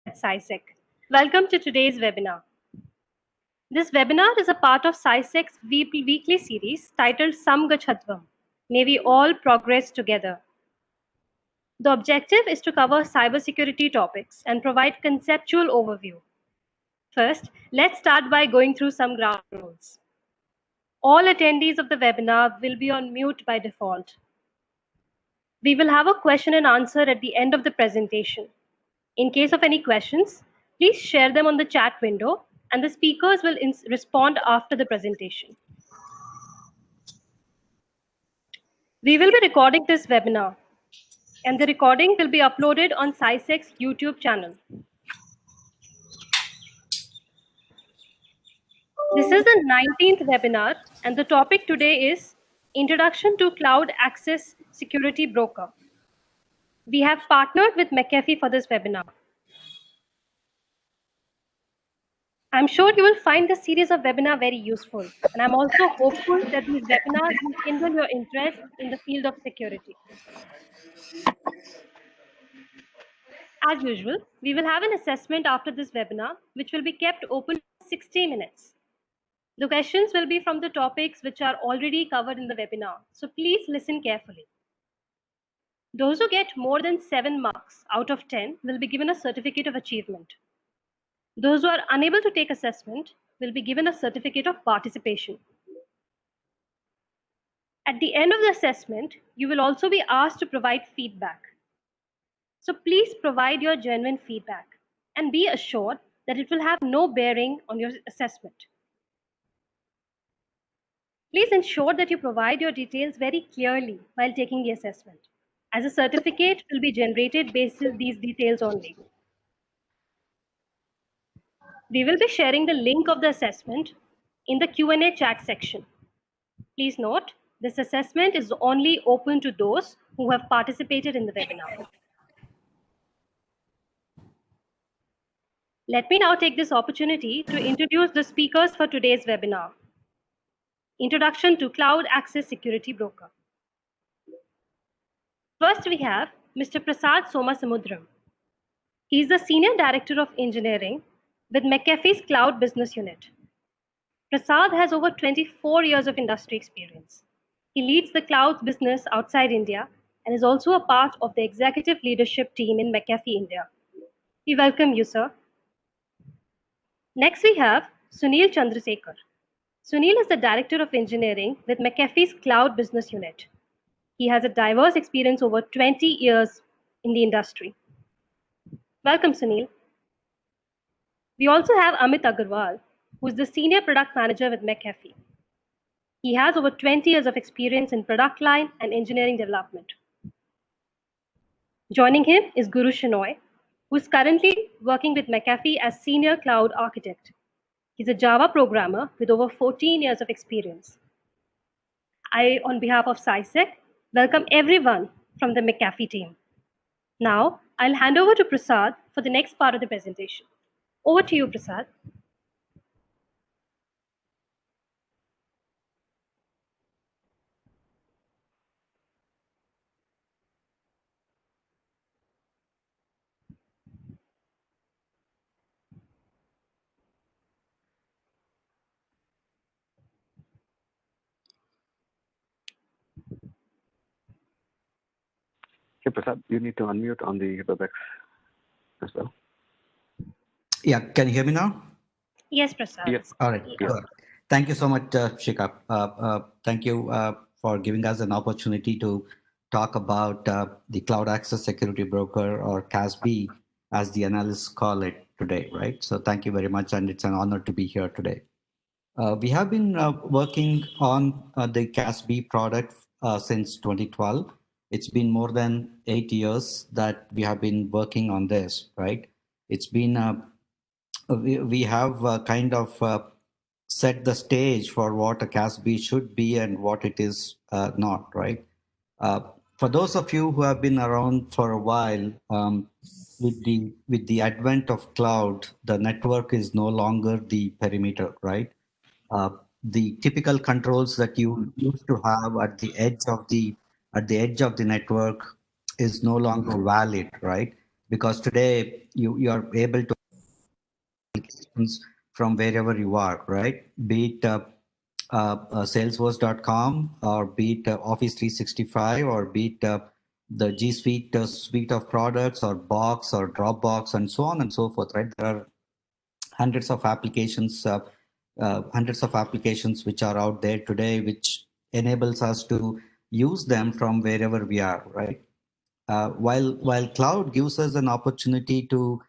at SciSec. Welcome to today's webinar. This webinar is a part of SciSec's weekly series titled Samgachhatvam. May we all progress together. The objective is to cover cybersecurity topics and provide conceptual overview. First, let's start by going through some ground rules. All attendees of the webinar will be on mute by default. We will have a question and answer at the end of the presentation. In case of any questions, please share them on the chat window and the speakers will respond after the presentation. We will be recording this webinar and the recording will be uploaded on SciSec's YouTube channel. This is the 19th webinar and the topic today is Introduction to Cloud Access Security Broker. We have partnered with McAfee for this webinar. I'm sure you will find this series of webinar very useful, and I'm also hopeful that these webinars will kindle your interest in the field of security. As usual, we will have an assessment after this webinar, which will be kept open for 60 minutes. The questions will be from the topics which are already covered in the webinar, so please listen carefully. Those who get more than 7 marks out of 10 will be given a certificate of achievement. Those who are unable to take assessment will be given a certificate of participation. At the end of the assessment, you will also be asked to provide feedback. So please provide your genuine feedback and be assured that it will have no bearing on your assessment. Please ensure that you provide your details very clearly while taking the assessment, as a certificate will be generated based on these details only. We will be sharing the link of the assessment in the Q&A chat section. Please note, this assessment is only open to those who have participated in the webinar. Let me now take this opportunity to introduce the speakers for today's webinar. Introduction to Cloud Access Security Broker. First, we have Mr. Prasad Somasamudram. He is the Senior Director of Engineering with McAfee's Cloud Business Unit. Prasad has over 24 years of industry experience. He leads the cloud business outside India and is also a part of the executive leadership team in McAfee India. We welcome you, sir. Next, we have Sunil Chandrasekhar. Sunil is the Director of Engineering with McAfee's Cloud Business Unit. He has a diverse experience over 20 years in the industry. Welcome, Sunil. We also have Amit Agarwal, who is the Senior Product Manager with McAfee. He has over 20 years of experience in product line and engineering development. Joining him is Guru Shenoy, who is currently working with McAfee as Senior Cloud Architect. He's a Java programmer with over 14 years of experience. I, on behalf of SciSec, welcome everyone from the McAfee team. Now, I'll hand over to Prasad for the next part of the presentation. Over to you, Prasad. Okay, Prasad, you need to unmute on the WebEx as well. Yeah, can you hear me now? Yes, Prasad. Yes. All right. Yeah. Good. Thank you so much, Shikha. Thank you for giving us an opportunity to talk about the Cloud Access Security Broker, or CASB, as the analysts call it today, right? So thank you very much, and it's an honor to be here today. We have been working on the CASB product since 2012. It's been more than 8 years that we have been working on this, right? It's been, we have kind of set the stage for what a CASB should be and what it is not, right? For those of you who have been around for a while, with the advent of cloud, the network is no longer the perimeter, right? The typical controls that you used to have at the edge of the network is no longer valid, right? because today you are able to applications from wherever you are, right? Be it Salesforce.com, or be it Office 365, or be it the G Suite suite of products, or Box or Dropbox, and so on and so forth, right? There are hundreds of applications which are out there today, which enables us to use them from wherever we are, right? While cloud gives us an opportunity to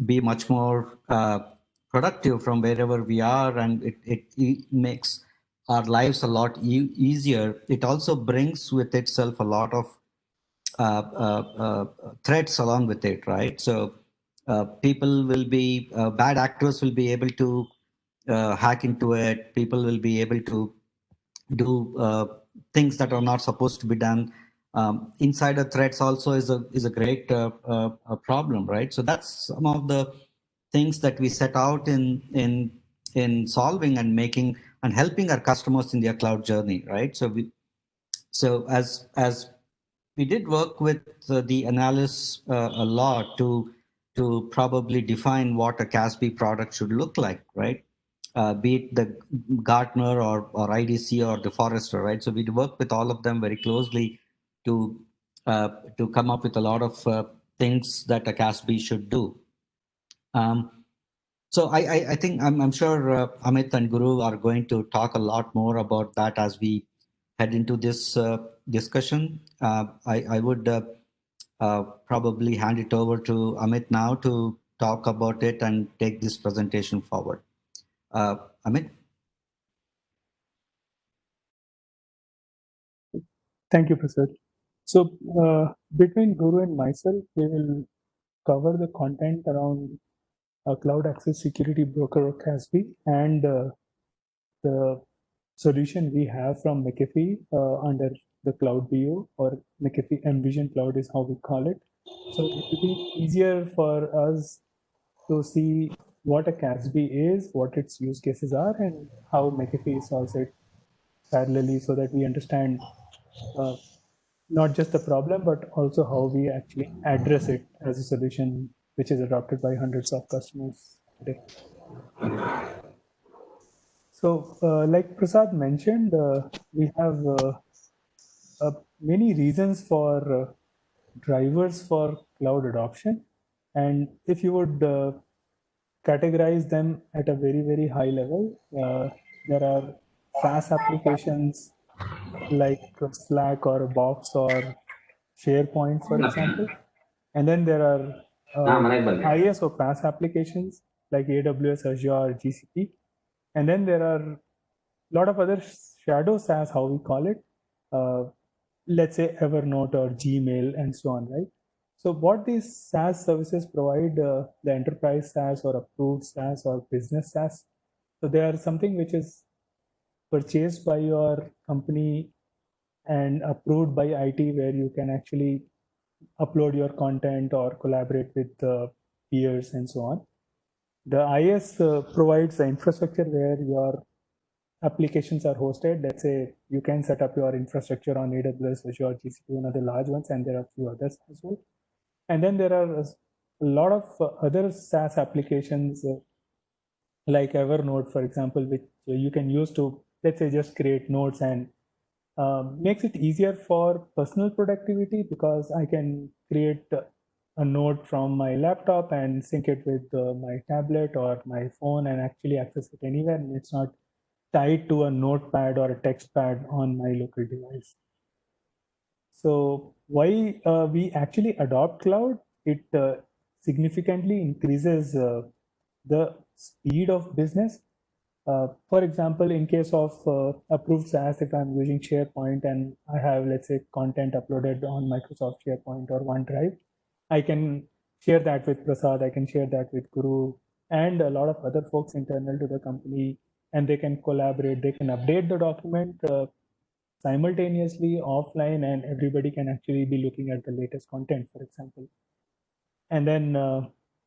be much more productive from wherever we are, and it makes our lives a lot easier. It also brings with itself a lot of threats along with it, right? So people will be bad actors will be able to hack into it. People will be able to do things that are not supposed to be done. Insider threats also is a great problem, right? So that's some of the things that we set out in solving and making and helping our customers in their cloud journey, right? So as we did work with the analysts a lot to probably define what a CASB product should look like, right? Be it the Gartner or IDC or the Forrester, right? So we work with all of them very closely to come up with a lot of things that a CASB should do. So I think I'm sure Amit and Guru are going to talk a lot more about that as we head into this discussion. I would probably hand it over to Amit now to talk about it and take this presentation forward. Amit? Thank you, Prasad. So between Guru and myself, we will cover the content around Cloud Access Security Broker, or CASB, and the solution we have from McAfee under the Cloud BO, or McAfee Envision Cloud is how we call it. So it will be easier for us to see what a CASB is, what its use cases are, and how McAfee solves it parallelly, so that we understand not just the problem, but also how we actually address it as a solution which is adopted by hundreds of customers today. So like Prasad mentioned, we have many reasons for drivers for cloud adoption. And if you would categorize them at a very, very high level, there are SaaS applications like Slack or Box or SharePoint, for example. And then there are IaaS or PaaS applications like AWS, Azure, GCP. And then there are a lot of other shadow SaaS, how we call it, let's say Evernote or Gmail and so on, right? So what these SaaS services provide, the enterprise SaaS or approved SaaS or business SaaS, so they are something which is purchased by your company and approved by IT, where you can actually upload your content or collaborate with peers and so on. The IaaS provides the infrastructure where your applications are hosted. Let's say you can set up your infrastructure on AWS, Azure, GCP, and other large ones, and there are a few others as well. And then there are a lot of other SaaS applications like Evernote, for example, which you can use to, let's say, just create notes, and makes it easier for personal productivity, because I can create a note from my laptop and sync it with my tablet or my phone and actually access it anywhere, and it's not tied to a notepad or a text pad on my local device. So why we actually adopt cloud? It significantly increases the speed of business. For example, in case of approved SaaS, if I'm using SharePoint and I have, let's say, content uploaded on Microsoft SharePoint or OneDrive, I can share that with Prasad, I can share that with Guru and a lot of other folks internal to the company, and they can collaborate, they can update the document simultaneously offline, and everybody can actually be looking at the latest content, for example. And then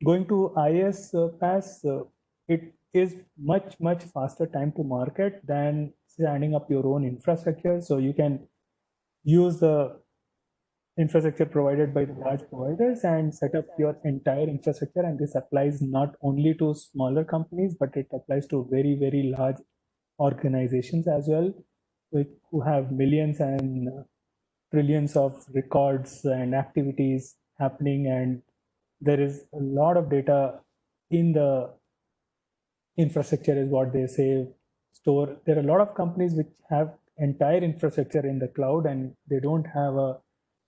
going to IaaS PaaS, it is much faster time to market than standing up your own infrastructure. So you can use the infrastructure provided by the large providers and set up your entire infrastructure. And this applies not only to smaller companies, but it applies to very, very large organizations as well, who have millions and trillions of records and activities happening. And there is a lot of data in the infrastructure, is what they say, store. There are a lot of companies which have entire infrastructure in the cloud, and they don't have a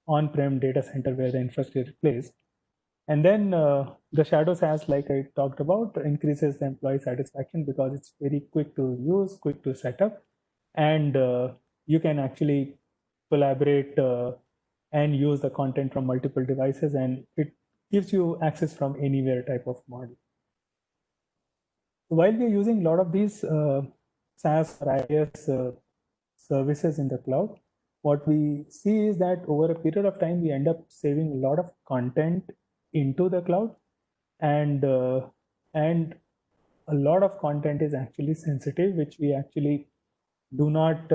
on-prem data center where the infrastructure is placed. And then the Shadow SaaS, like I talked about, increases the employee satisfaction because it's very quick to use, quick to set up, and you can actually collaborate and use the content from multiple devices, and it gives you access from anywhere type of model. While we're using a lot of these SaaS or IaaS services in the cloud, what we see is that over a period of time, we end up saving a lot of content into the cloud, and a lot of content is actually sensitive, which we actually do not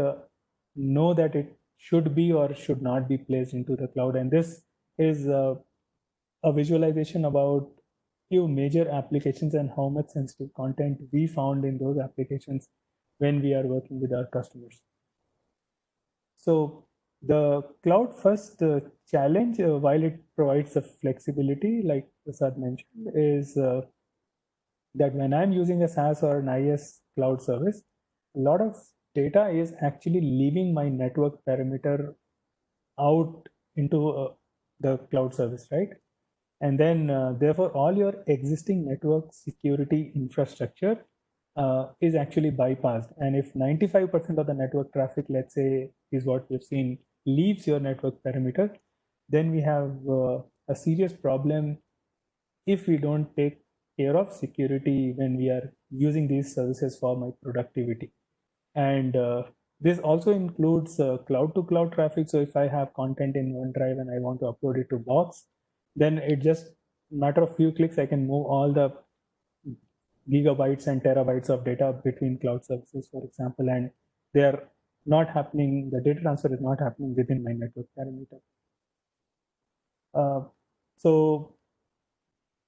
know that it should be or should not be placed into the cloud. And this is a visualization about few major applications and how much sensitive content we found in those applications when we are working with our customers. So the cloud first challenge, while it provides the flexibility, like Prasad mentioned, is that when I'm using a SaaS or an IaaS cloud service, a lot of data is actually leaving my network perimeter out into the cloud service, right? And then therefore all your existing network security infrastructure is actually bypassed. And if 95% of the network traffic, let's say, is what we've seen, leaves your network perimeter, then we have a serious problem if we don't take care of security when we are using these services for my productivity. And this also includes cloud-to-cloud traffic. So if I have content in OneDrive and I want to upload it to Box, then it just matter of few clicks, I can move all the gigabytes and terabytes of data between cloud services, for example, and they are not happening, the data transfer is not happening within my network perimeter. So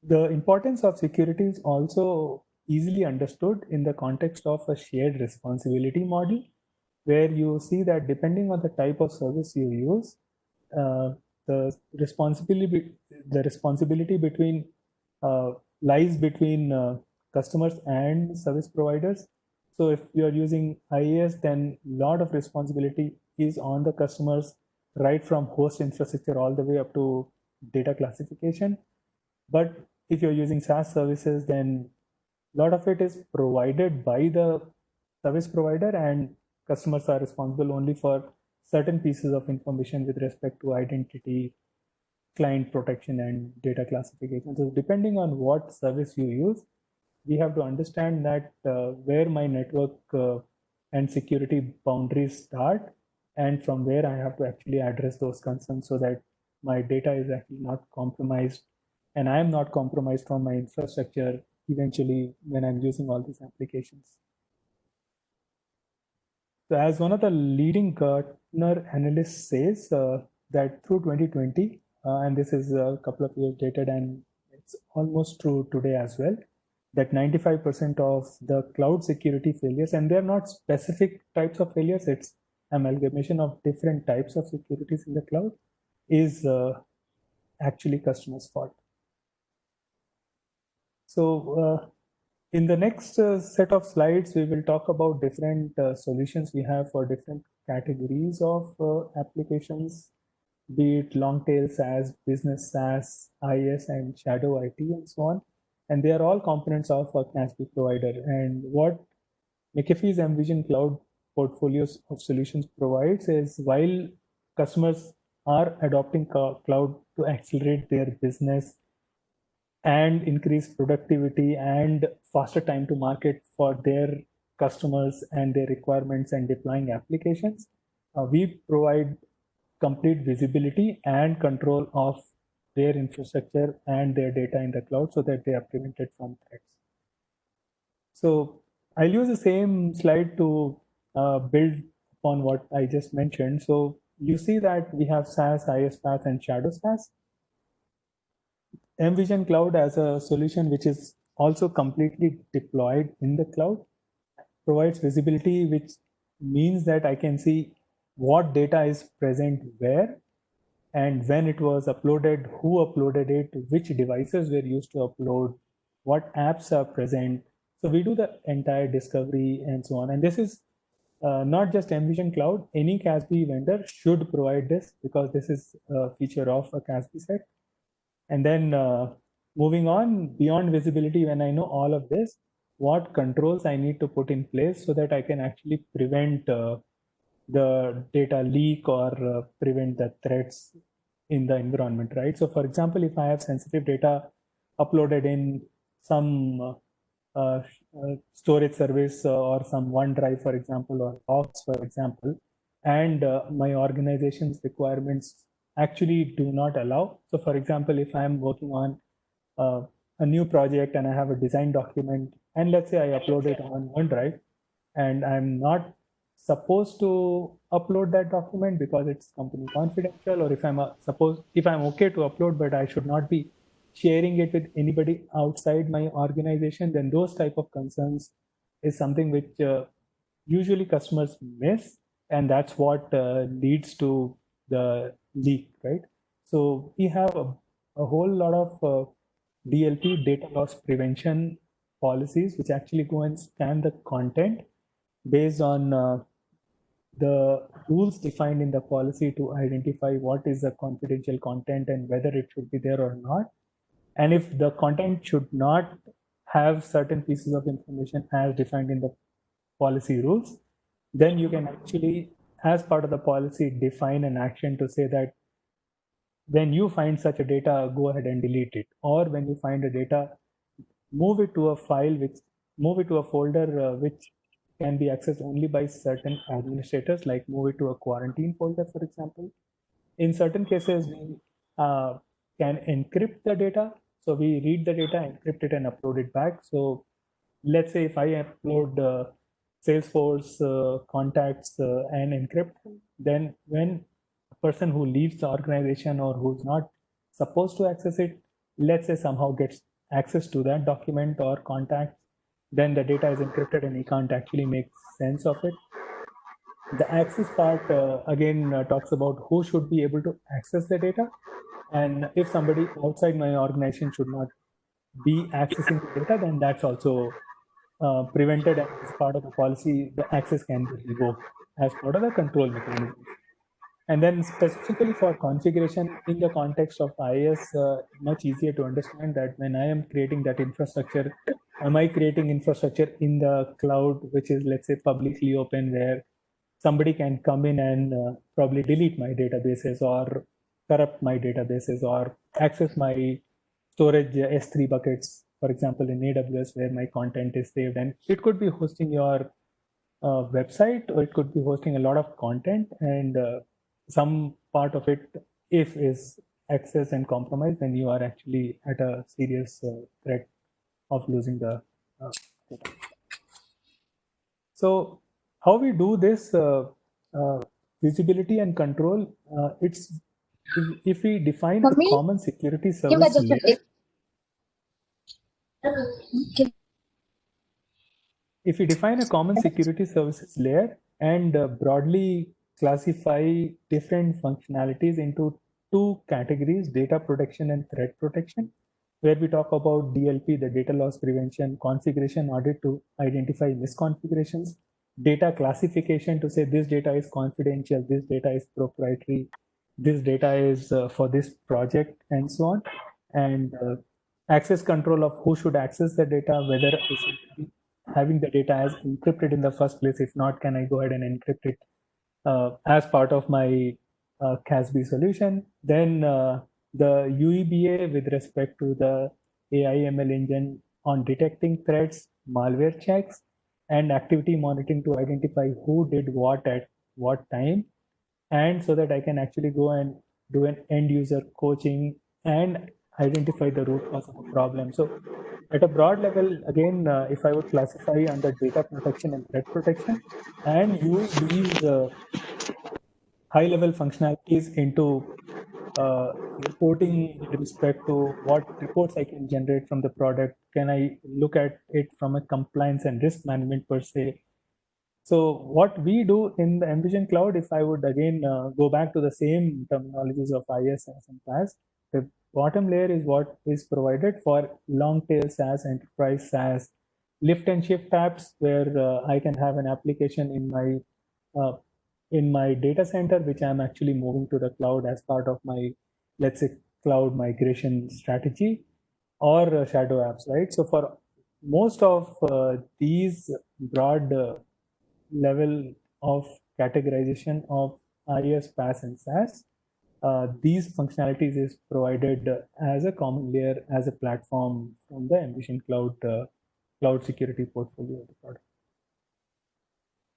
the importance of security is also easily understood in the context of a shared responsibility model, where you see that depending on the type of service you use, the responsibility between lies between customers and service providers. So if you are using IaaS, then a lot of responsibility is on the customers, right from host infrastructure all the way up to data classification. But if you're using SaaS services, then a lot of it is provided by the service provider, and customers are responsible only for certain pieces of information with respect to identity, client protection, and data classification. So depending on what service you use, we have to understand that where my network and security boundaries start, and from where I have to actually address those concerns so that my data is actually not compromised, and I am not compromised from my infrastructure eventually when I'm using all these applications. So as one of the leading Gartner analysts says, that through 2020, and this is a couple of years dated, and it's almost true today as well, that 95% of the cloud security failures, and they're not specific types of failures, it's amalgamation of different types of securities in the cloud, is actually customers' fault. So in the next set of slides, we will talk about different solutions we have for different categories of applications, be it long tail SaaS, business SaaS, IaaS, and shadow IT, and so on. And they are all components of a CASB provider. And what McAfee's mVision Cloud portfolios of solutions provides is, while customers are adopting cloud to accelerate their business and increase productivity and faster time to market for their customers and their requirements and deploying applications, we provide complete visibility and control of their infrastructure and their data in the cloud so that they are prevented from threats. So I'll use the same slide to build upon what I just mentioned. So you see that we have SaaS, IaaS, and Shadow SaaS. mVision Cloud as a solution which is also completely deployed in the cloud provides visibility, which means that I can see what data is present where and when it was uploaded, who uploaded it, which devices were used to upload, what apps are present. So we do the entire discovery and so on. And this is not just mVision Cloud. Any CASB vendor should provide this because this is a feature of a CASB set. And then moving on beyond visibility, when I know all of this, what controls I need to put in place so that I can actually prevent the data leak or prevent the threats in the environment, right? So for example, if I have sensitive data uploaded in some storage service or some OneDrive, for example, or Box, for example, and my organization's requirements actually do not allow. So for example, if I'm working on a new project and I have a design document, and let's say I upload it on OneDrive, and I'm not supposed to upload that document because it's company confidential, or if I'm okay to upload, but I should not be sharing it with anybody outside my organization, then those type of concerns is something which usually customers miss, and that's what leads to the leak, right? So we have a whole lot of DLP, data loss prevention policies, which actually go and scan the content based on the rules defined in the policy to identify what is the confidential content and whether it should be there or not. And if the content should not have certain pieces of information as defined in the policy rules, then you can actually, as part of the policy, define an action to say that when you find such a data, go ahead and delete it. Or when you find a data, move it to a file, move it to a folder which can be accessed only by certain administrators, like move it to a quarantine folder, for example. In certain cases, we can encrypt the data. So we read the data, encrypt it, and upload it back. So let's say if I upload Salesforce contacts and encrypt, then when a person who leaves the organization or who's not supposed to access it, let's say somehow gets access to that document or contact, then the data is encrypted and he can't actually make sense of it. The access part again talks about who should be able to access the data, and if somebody outside my organization should not be accessing the data, then that's also prevented, and as part of the policy, the access can be revoked as part of the control mechanism. And then specifically for configuration in the context of IaaS, much easier to understand that when I am creating that infrastructure, am I creating infrastructure in the cloud, which is, let's say, publicly open, where somebody can come in and probably delete my databases or corrupt my databases or access my storage S3 buckets, for example, in AWS, where my content is saved. And it could be hosting your website, or it could be hosting a lot of content, and some part of it, if is accessed and compromised, then you are actually at a serious threat of losing the data. So how we do this visibility and control, it's if we define a common security service layer, if we define a common security services layer and broadly classify different functionalities into two categories, data protection and threat protection, where we talk about DLP, the data loss prevention, configuration audit to identify misconfigurations, data classification to say this data is confidential, this data is proprietary, this data is for this project, and so on, and access control of who should access the data, whether having the data as encrypted in the first place. If not, can I go ahead and encrypt it as part of my CASB solution? Then the UEBA with respect to the AI/ML engine on detecting threats, malware checks, and activity monitoring to identify who did what at what time, and so that I can actually go and do an end user coaching and identify the root cause of a problem. So at a broad level, again, if I would classify under data protection and threat protection and use these high-level functionalities into reporting with respect to what reports I can generate from the product. Can I look at it from a compliance and risk management per se? So what we do in the Envision Cloud, if I would again go back to the same terminologies of IaaS, SaaS, and PaaS, the bottom layer is what is provided for long tail SaaS, enterprise SaaS, lift and shift apps, where I can have an application uh, in my data center, which I'm actually moving to the cloud as part of my, let's say, cloud migration strategy, or shadow apps, right? So for most of these broad level of categorization of IaaS, PaaS, and SaaS, these functionalities is provided as a common layer, as a platform from the Envision Cloud cloud security portfolio of the product.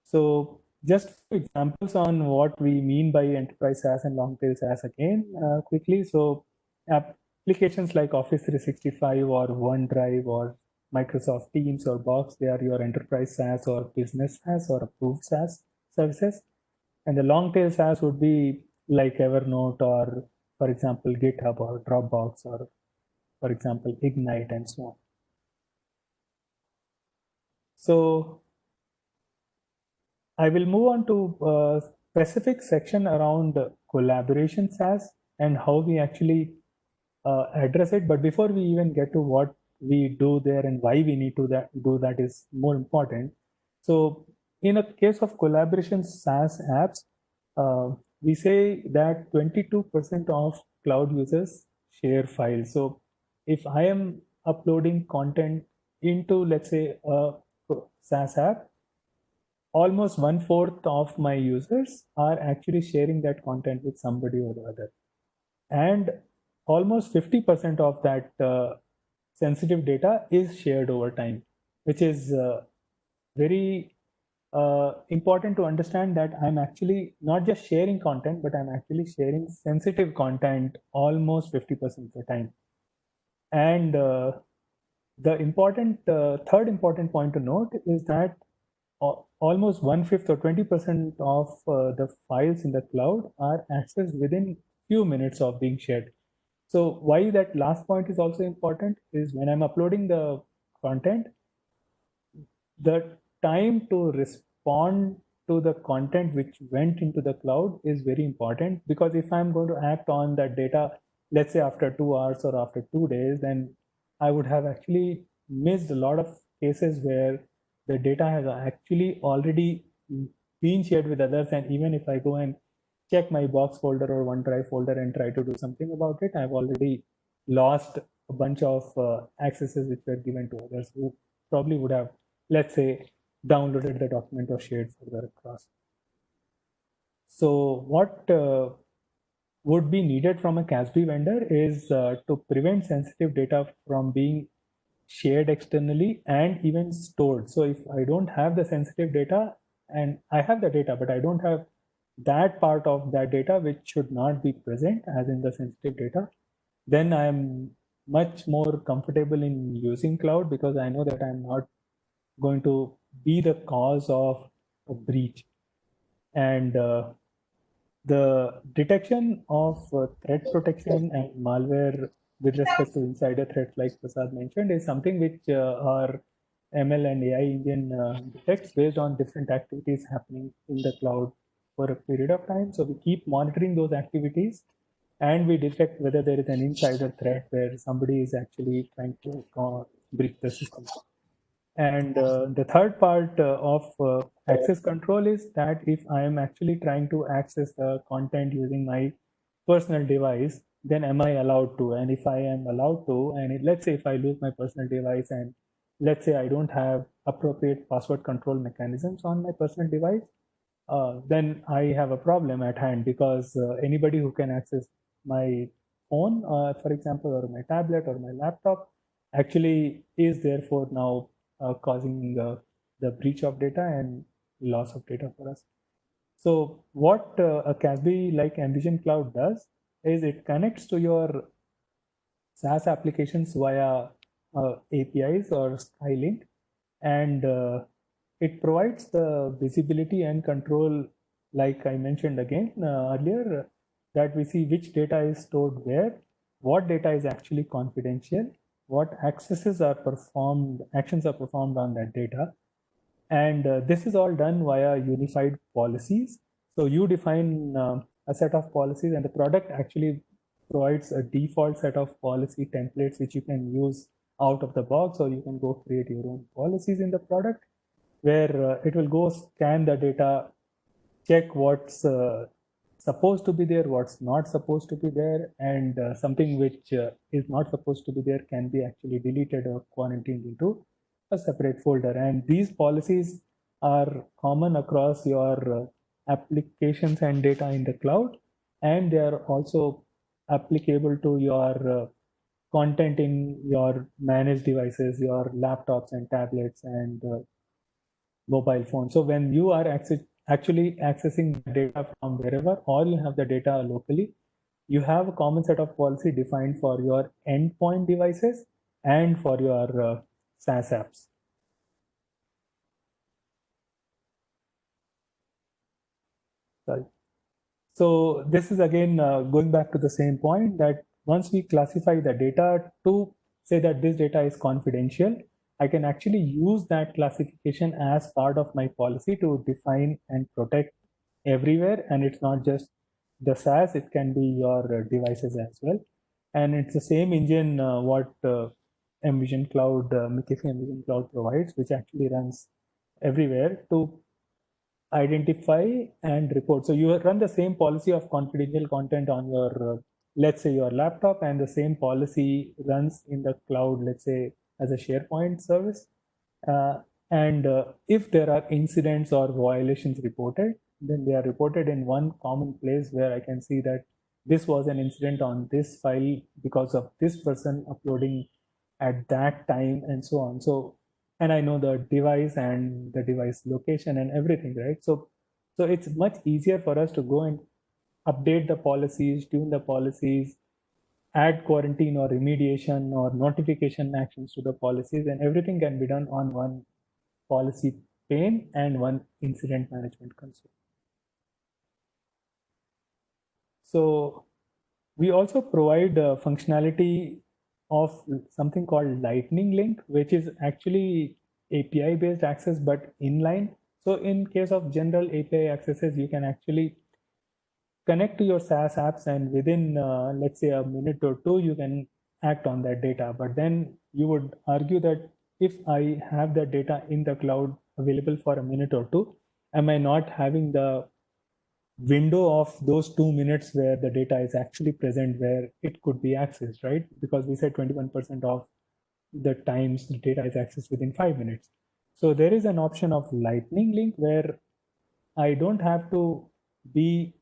So just examples on what we mean by enterprise SaaS and long tail SaaS again quickly. So applications like Office 365 or OneDrive or Microsoft Teams or Box, they are your enterprise SaaS or business SaaS or approved SaaS services. And the long tail SaaS would be like Evernote or, for example, GitHub or Dropbox or, for example, Ignite and so on. So I will move on to a specific section around collaboration SaaS and how we actually address it. But before we even get to what we do there and why we need to do that is more important. So in a case of collaboration SaaS apps, we say that 22% of cloud users share files. So if I am uploading content into, let's say, a SaaS app, almost 1/4 of my users are actually sharing that content with somebody or the other. And almost 50% of that sensitive data is shared over time, which is very important to understand that I'm actually not just sharing content, but I'm actually sharing sensitive content almost 50% of the time. And the third important point to note is that almost 1/5 or 20% of the files in the cloud are accessed within few minutes of being shared. So why that last point is also important is when I'm uploading the content, the time to respond to the content which went into the cloud is very important, because if I'm going to act on that data, let's say after 2 hours or after 2 days, then I would have actually missed a lot of cases where the data has actually already been shared with others. And even if I go and check my Box folder or OneDrive folder and try to do something about it, I've already lost a bunch of accesses which were given to others who probably would have, let's say, downloaded the document or shared further across. So what would be needed from a CASB vendor is to prevent sensitive data from being shared externally and even stored. So if I don't have the sensitive data, and I have the data, but I don't have that part of that data which should not be present as in the sensitive data, then I'm much more comfortable in using cloud, because I know that I'm not going to be the cause of a breach. And the detection of threat protection and malware with respect to insider threats, like Prasad mentioned, is something which our ML and AI engine detects based on different activities happening in the cloud for a period of time. So we keep monitoring those activities, and we detect whether there is an insider threat where somebody is actually trying to breach the system. And the third part of access control is that if I am actually trying to access the content using my personal device, then am I allowed to? And if I am allowed to, and let's say if I lose my personal device, and let's say I don't have appropriate password control mechanisms on my personal device, then I have a problem at hand, because anybody who can access my phone, for example, or my tablet or my laptop, actually is therefore now causing the breach of data and loss of data for us. So what a CASB like Envision Cloud does is it connects to your SaaS applications via APIs or Skylink, and it provides the visibility and control like I mentioned again earlier, that we see which data is stored where, what data is actually confidential, what actions are performed on that data. And this is all done via unified policies. So you define a set of policies, and the product actually provides a default set of policy templates which you can use out of the box, or you can go create your own policies in the product, where it will go scan the data, check what's supposed to be there, what's not supposed to be there, and something which is not supposed to be there can be actually deleted or quarantined into a separate folder. And these policies are common across your applications and data in the cloud, and they are also applicable to your content in your managed devices, your laptops and tablets and mobile phone. So when you are actually accessing data from wherever, or you have the data locally, you have a common set of policy defined for your endpoint devices and for your SaaS apps. Sorry. So this is again going back to the same point, that once we classify the data to say that this data is confidential, I can actually use that classification as part of my policy to define and protect everywhere. And it's not just the SaaS, it can be your devices as well. And it's the same engine what Envision Cloud, McAfee Envision Cloud provides, which actually runs everywhere to identify and report. So you run the same policy of confidential content on your, let's say, your laptop, and the same policy runs in the cloud, let's say, as a SharePoint service. And if there are incidents or violations reported, then they are reported in one common place where I can see that this was an incident on this file because of this person uploading at that time, and so on. So, and I know the device and the device location and everything, right? So it's much easier for us to go and update the policies, tune the policies, add quarantine or remediation or notification actions to the policies, and everything can be done on one policy pane and one incident management console. So we also provide functionality of something called Lightning Link, which is actually API based access but inline. So in case of general API accesses, you can actually connect to your SaaS apps, and within let's say a minute or two, you can act on that data. But then you would argue that if I have that data in the cloud available for a minute or two, am I not having the window of those 2 minutes where the data is actually present, where it could be accessed, right? Because we said 21% of the times the data is accessed within 5 minutes. So there is an option of Lightning Link where I don't have to be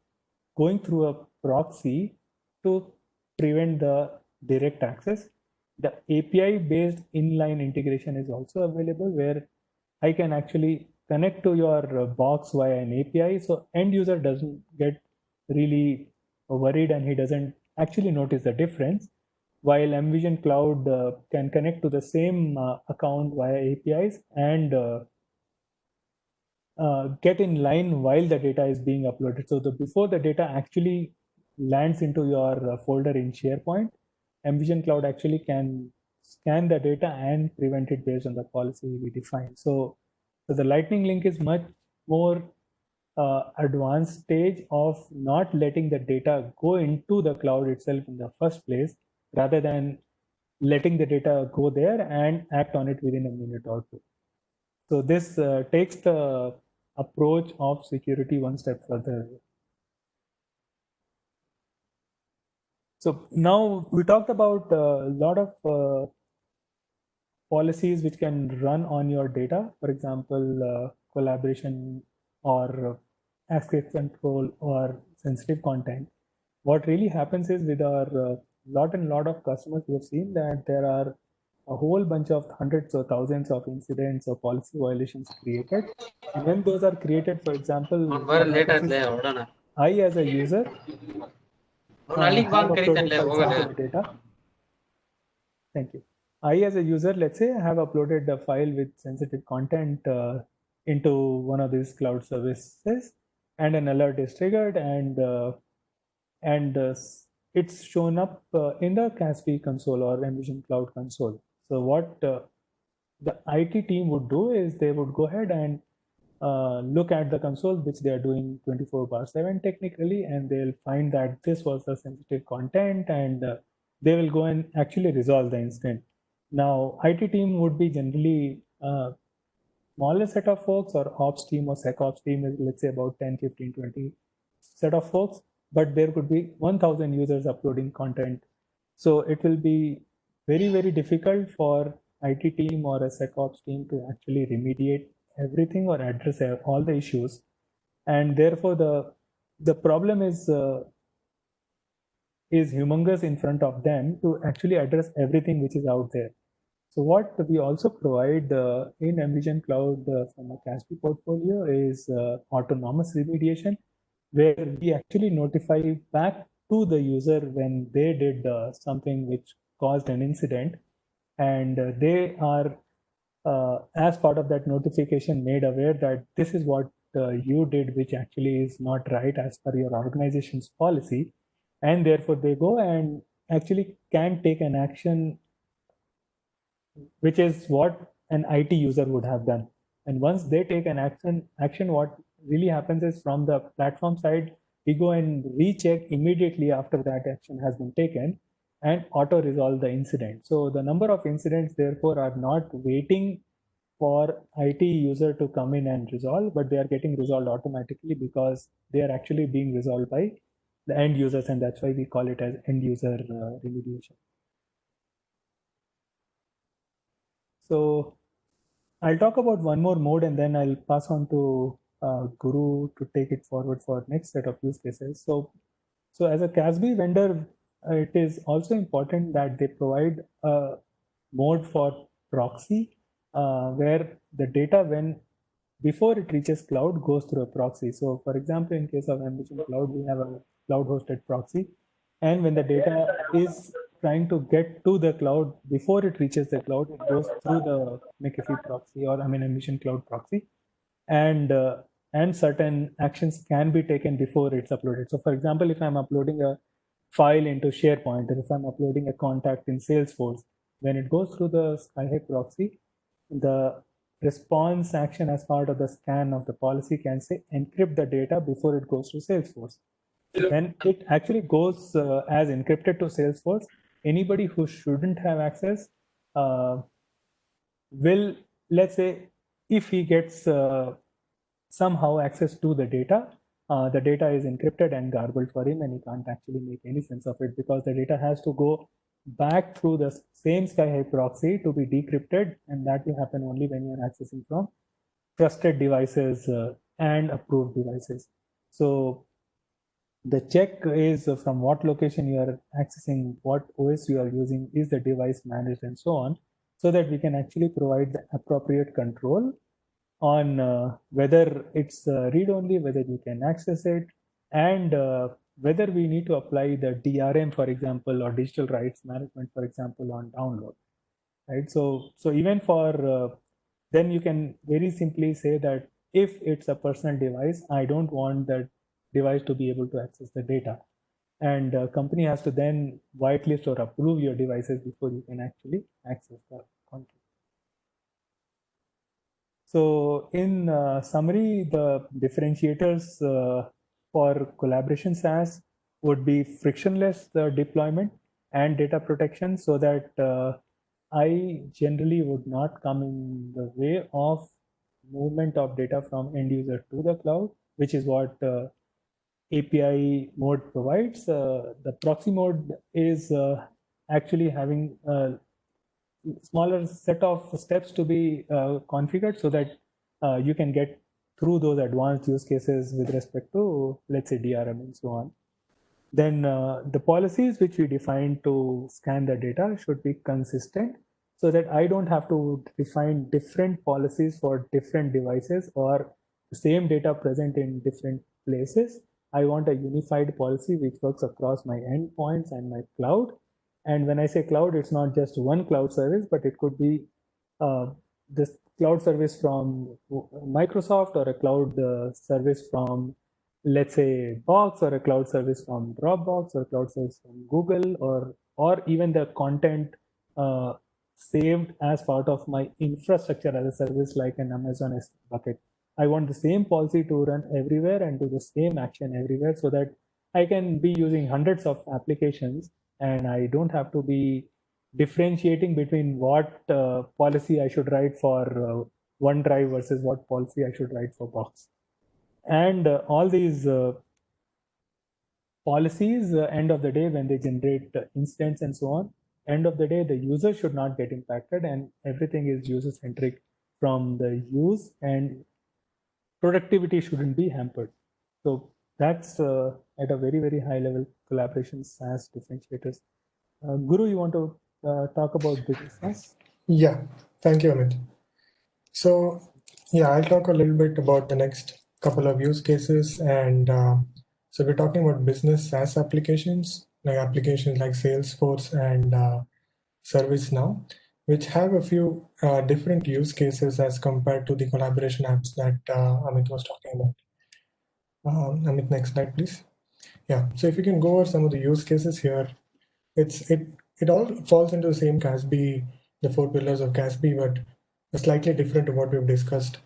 going through a proxy to prevent the direct access. The API based inline integration is also available, where I can actually connect to your box via an API. So end user doesn't get really worried, and he doesn't actually notice the difference. While Envision Cloud can connect to the same account via APIs and get in line while the data is being uploaded. So before the data actually lands into your folder in SharePoint, Envision Cloud actually can scan the data and prevent it based on the policy we define. So the Lightning Link is much more advanced stage of not letting the data go into the cloud itself in the first place, rather than letting the data go there and act on it within a minute or two. So this takes the approach of security one step further. So now we talked about a lot of policies which can run on your data. For example, collaboration or access control or sensitive content. What really happens is, with our lot of customers, we have seen that there are a whole bunch of hundreds or thousands of incidents or policy violations created. And when those are created, for example, what happens is, I as a user have uploaded, for example, data. Thank you. I as a user, let's say, have uploaded a file with sensitive content into one of these cloud services, and an alert is triggered, and it's shown up in the CASB console or Envision Cloud console. So what the IT team would do is they would go ahead and look at the console, which they are doing 24/7 technically, and they'll find that this was the sensitive content, and they will go and actually resolve the incident. Now, IT team would be generally smaller set of folks, or ops team or SecOps team is, let's say, about 10, 15, 20 set of folks, but there could be 1,000 users uploading content. So it will be very, very difficult for IT team or a SecOps team to actually remediate everything or address all the issues. And therefore, the problem is humongous in front of them to actually address everything which is out there. So what we also provide in Envision Cloud from a CASB portfolio is autonomous remediation, where we actually notify back to the user when they did something which caused an incident, and they are, as part of that notification, made aware that this is what you did, which actually is not right as per your organization's policy, and therefore they go and actually can take an action, which is what an IT user would have done. And once they take an action, what really happens is, from the platform side, we go and recheck immediately after that action has been taken and auto resolve the incident. So the number of incidents therefore are not waiting for IT user to come in and resolve, but they are getting resolved automatically because they are actually being resolved by the end users, and that's why we call it as end user remediation. So I'll talk about one more mode, and then I'll pass on to Guru to take it forward for next set of use cases. So as a CASB vendor, it is also important that they provide a mode for proxy, where the data, before it reaches cloud, goes through a proxy. So for example, in case of Envision Cloud, we have a cloud hosted proxy, and when the data is trying to get to the cloud, before it reaches the cloud, it goes through the McAfee proxy, or Envision Cloud proxy, and certain actions can be taken before it's uploaded. So for example, if I'm uploading a file into SharePoint, or if I'm uploading a contact in Salesforce, when it goes through the Skyhigh proxy, the response action as part of the scan of the policy can say encrypt the data before it goes to Salesforce. When it actually goes as encrypted to Salesforce, anybody who shouldn't have access will, let's say, if he gets somehow access to the data is encrypted and garbled for him, and he can't actually make any sense of it, because the data has to go back through the same Skyhigh proxy to be decrypted, and that will happen only when you're accessing from trusted devices and approved devices. So the check is from what location you are accessing, what OS you are using, is the device managed, and so on, so that we can actually provide the appropriate control on whether it's read-only, whether you can access it, and whether we need to apply the DRM, for example, or digital rights management, for example, on download, right? So even for, then you can very simply say that if it's a personal device, I don't want that device to be able to access the data, and company has to then whitelist or approve your devices before you can actually access the content. So in summary, the differentiators for collaboration SaaS would be frictionless deployment and data protection, so that I generally would not come in the way of movement of data from end user to the cloud, which is what API mode provides. The proxy mode is actually having a smaller set of steps to be configured, so that you can get through those advanced use cases with respect to, let's say, DRM and so on. Then the policies which we define to scan the data should be consistent, so that I don't have to define different policies for different devices, or the same data present in different places. I want a unified policy which works across my endpoints and my cloud. And when I say cloud, it's not just one cloud service, but it could be this cloud service from Microsoft, or a cloud service from let's say Box or a cloud service from Dropbox or a cloud service from Google, or even the content saved as part of my infrastructure as a service like an Amazon S3 bucket. I want the same policy to run everywhere and do the same action everywhere, so that I can be using hundreds of applications and I don't have to be differentiating between what policy I should write for OneDrive versus what policy I should write for Box. And all these policies, end of the day, when they generate instance and so on, end of the day, the user should not get impacted, and everything is user centric from the use, and productivity shouldn't be hampered. So that's at a very, very high level collaboration SaaS differentiators. Guru, you want to talk about business SaaS? Yeah, thank you, Amit. So yeah, I'll talk a little bit about the next couple of use cases. And so we're talking about business SaaS applications like Salesforce and ServiceNow, which have a few different use cases as compared to the collaboration apps that Amit was talking about. Amit, next slide, please. Yeah, so if you can go over some of the use cases here, it all falls into the same CASB, the 4 pillars of CASB, but slightly different to what we've discussed.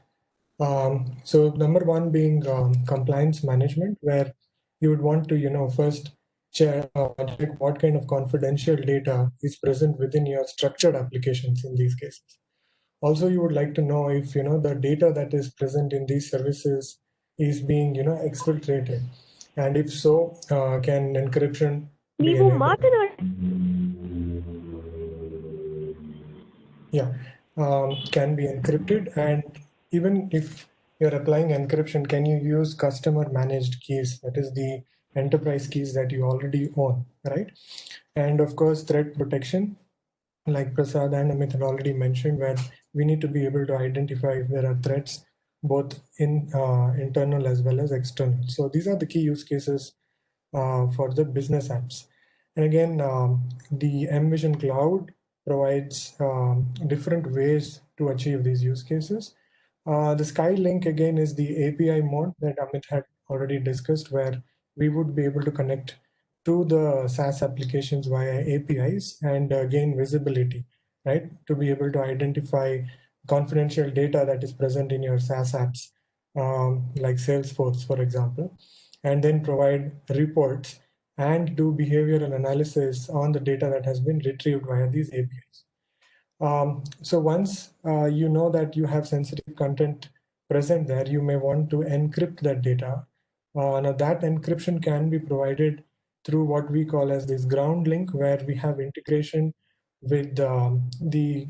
So number one being compliance management, where you would want to, first check what kind of confidential data is present within your structured applications in these cases. Also, you would like to know if, the data that is present in these services is being, exfiltrated. And if so, can encryption be enabled? Yeah, can be encrypted. And even if you're applying encryption, can you use customer managed keys? That is the enterprise keys that you already own, right? And of course, threat protection, like Prasad and Amit had already mentioned, where we need to be able to identify if there are threats both in internal as well as external. So these are the key use cases for the business apps. And again, the mVision Cloud provides different ways to achieve these use cases. The Skylink, again, is the API mode that Amit had already discussed, where we would be able to connect to the SaaS applications via APIs and gain visibility, right? To be able to identify confidential data that is present in your SaaS apps, like Salesforce, for example, and then provide reports and do behavioral analysis on the data that has been retrieved via these APIs. So once you know that you have sensitive content present there, you may want to encrypt that data. Now that encryption can be provided through what we call as this ground link, where we have integration with the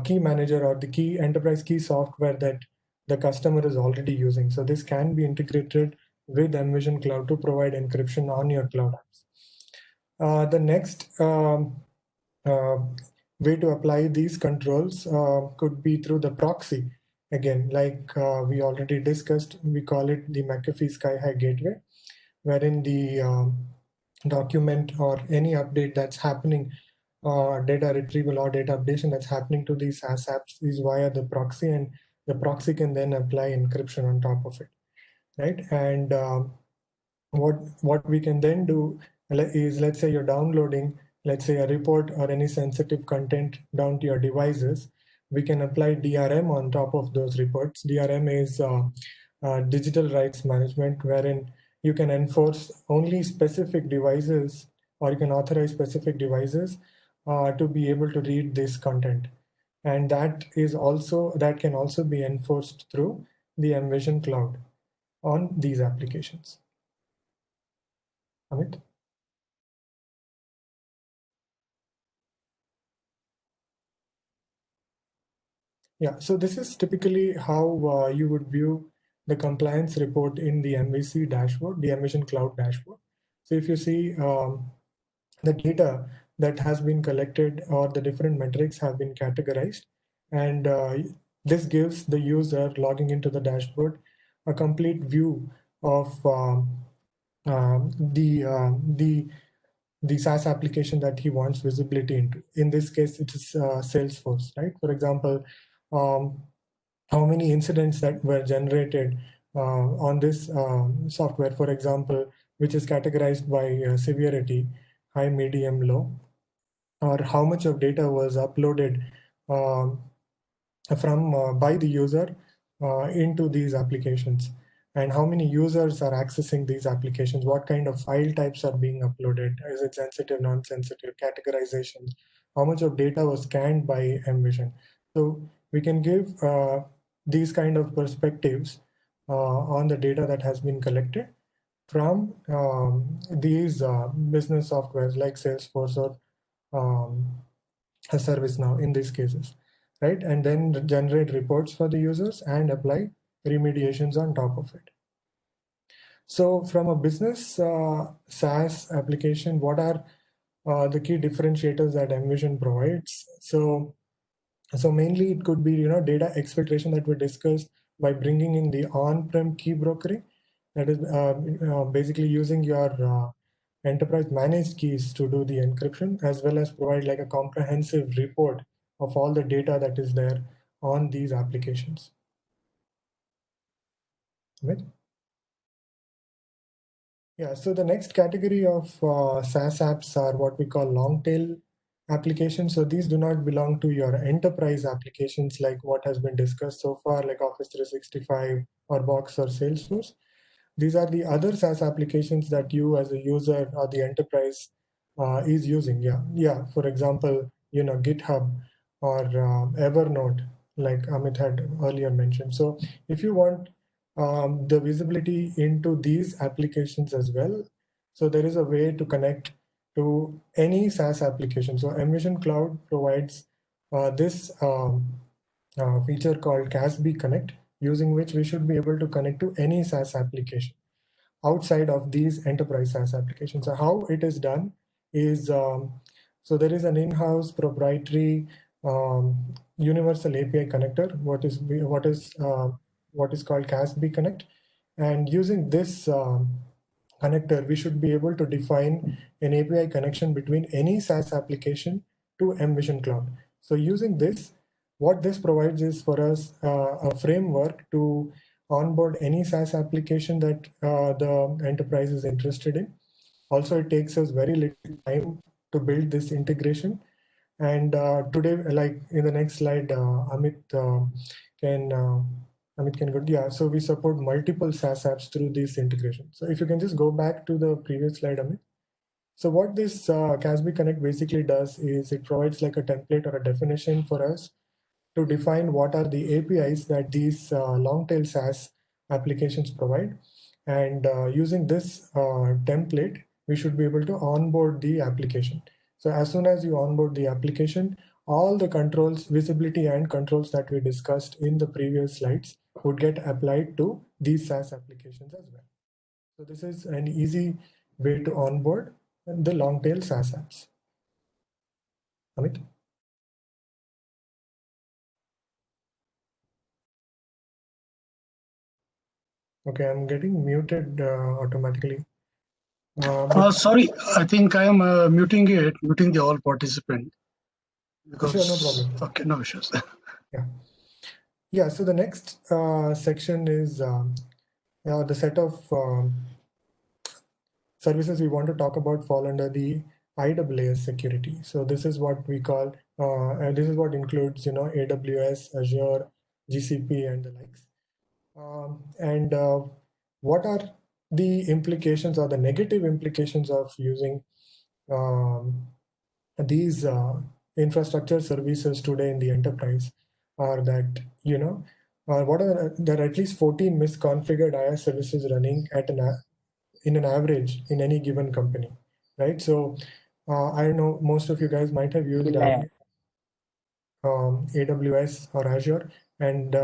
key manager or the key enterprise key software that the customer is already using. So this can be integrated with mVision Cloud to provide encryption on your cloud apps. The next way to apply these controls could be through the proxy. Again, like we already discussed, we call it the McAfee Sky-High Gateway, wherein the document or any update that's happening, data retrieval or data updation that's happening to these SaaS apps is via the proxy, and the proxy can then apply encryption on top of it, right? And what we can then do is, let's say you're downloading, let's say a report or any sensitive content down to your devices, we can apply DRM on top of those reports. DRM is digital rights management, wherein you can enforce only specific devices, or you can authorize specific devices to be able to read this content. And that can also be enforced through the mVision Cloud on these applications. Amit? Yeah, so this is typically how you would view the compliance report in the MVC dashboard, the mVision Cloud dashboard. So if you see the data that has been collected or the different metrics have been categorized, and this gives the user logging into the dashboard a complete view of the SaaS application that he wants visibility into. In this case, it is Salesforce, right? For example, how many incidents that were generated on this software, for example, which is categorized by severity, high, medium, low, or how much of data was uploaded by the user into these applications, and how many users are accessing these applications, what kind of file types are being uploaded, is it sensitive, non-sensitive, categorization, how much of data was scanned by mVision. So we can give these kind of perspectives on the data that has been collected from these business softwares like Salesforce or ServiceNow in these cases, right? And then generate reports for the users and apply remediations on top of it. So from a business SaaS application, what are the key differentiators that mVision provides? So mainly it could be, data exfiltration that we discussed by bringing in the on-prem key brokering. That is basically using your enterprise managed keys to do the encryption, as well as provide like a comprehensive report of all the data that is there on these applications. Right? Yeah, so the next category of SaaS apps are what we call long tail applications. So these do not belong to your enterprise applications like what has been discussed so far, like Office 365 or Box or Salesforce. These are the other SaaS applications that you as a user or the enterprise is using. Yeah. For example, GitHub or Evernote, like Amit had earlier mentioned. So if you want the visibility into these applications as well, so there is a way to connect to any SaaS application. So mVision Cloud provides this feature called CASB Connect, using which we should be able to connect to any SaaS application outside of these enterprise SaaS applications. So how it is done is, so there is an in-house proprietary universal API connector, what is called CASB Connect, and using this connector, we should be able to define an API connection between any SaaS application to mVision Cloud. So using this, what this provides is for us a framework to onboard any SaaS application that the enterprise is interested in. Also, it takes us very little time to build this integration. And today, like in the next slide, Amit can go. Yeah, so we support multiple SaaS apps through this integration. So if you can just go back to the previous slide, Amit. So what this CASB Connect basically does is it provides like a template or a definition for us to define what are the APIs that these long tail SaaS applications provide. And using this template, we should be able to onboard the application. So as soon as you onboard the application, all the controls, visibility and controls that we discussed in the previous slides would get applied to these SaaS applications as well. So this is an easy way to onboard the long tail SaaS apps. Amit? Okay, I'm getting muted automatically. Sorry, I think I am muting the all participant. Because, sure, no problem. Okay, no issues. Yeah, so the next section is the set of services we want to talk about fall under the IaaS security. So this is what we call, and this is what includes, AWS, Azure, GCP, and the likes. And what are the implications or the negative implications of using these infrastructure services today in the enterprise are that, there are at least 14 misconfigured IaaS services running at in an average in any given company, right? So I know most of you guys might have used AWS or Azure, and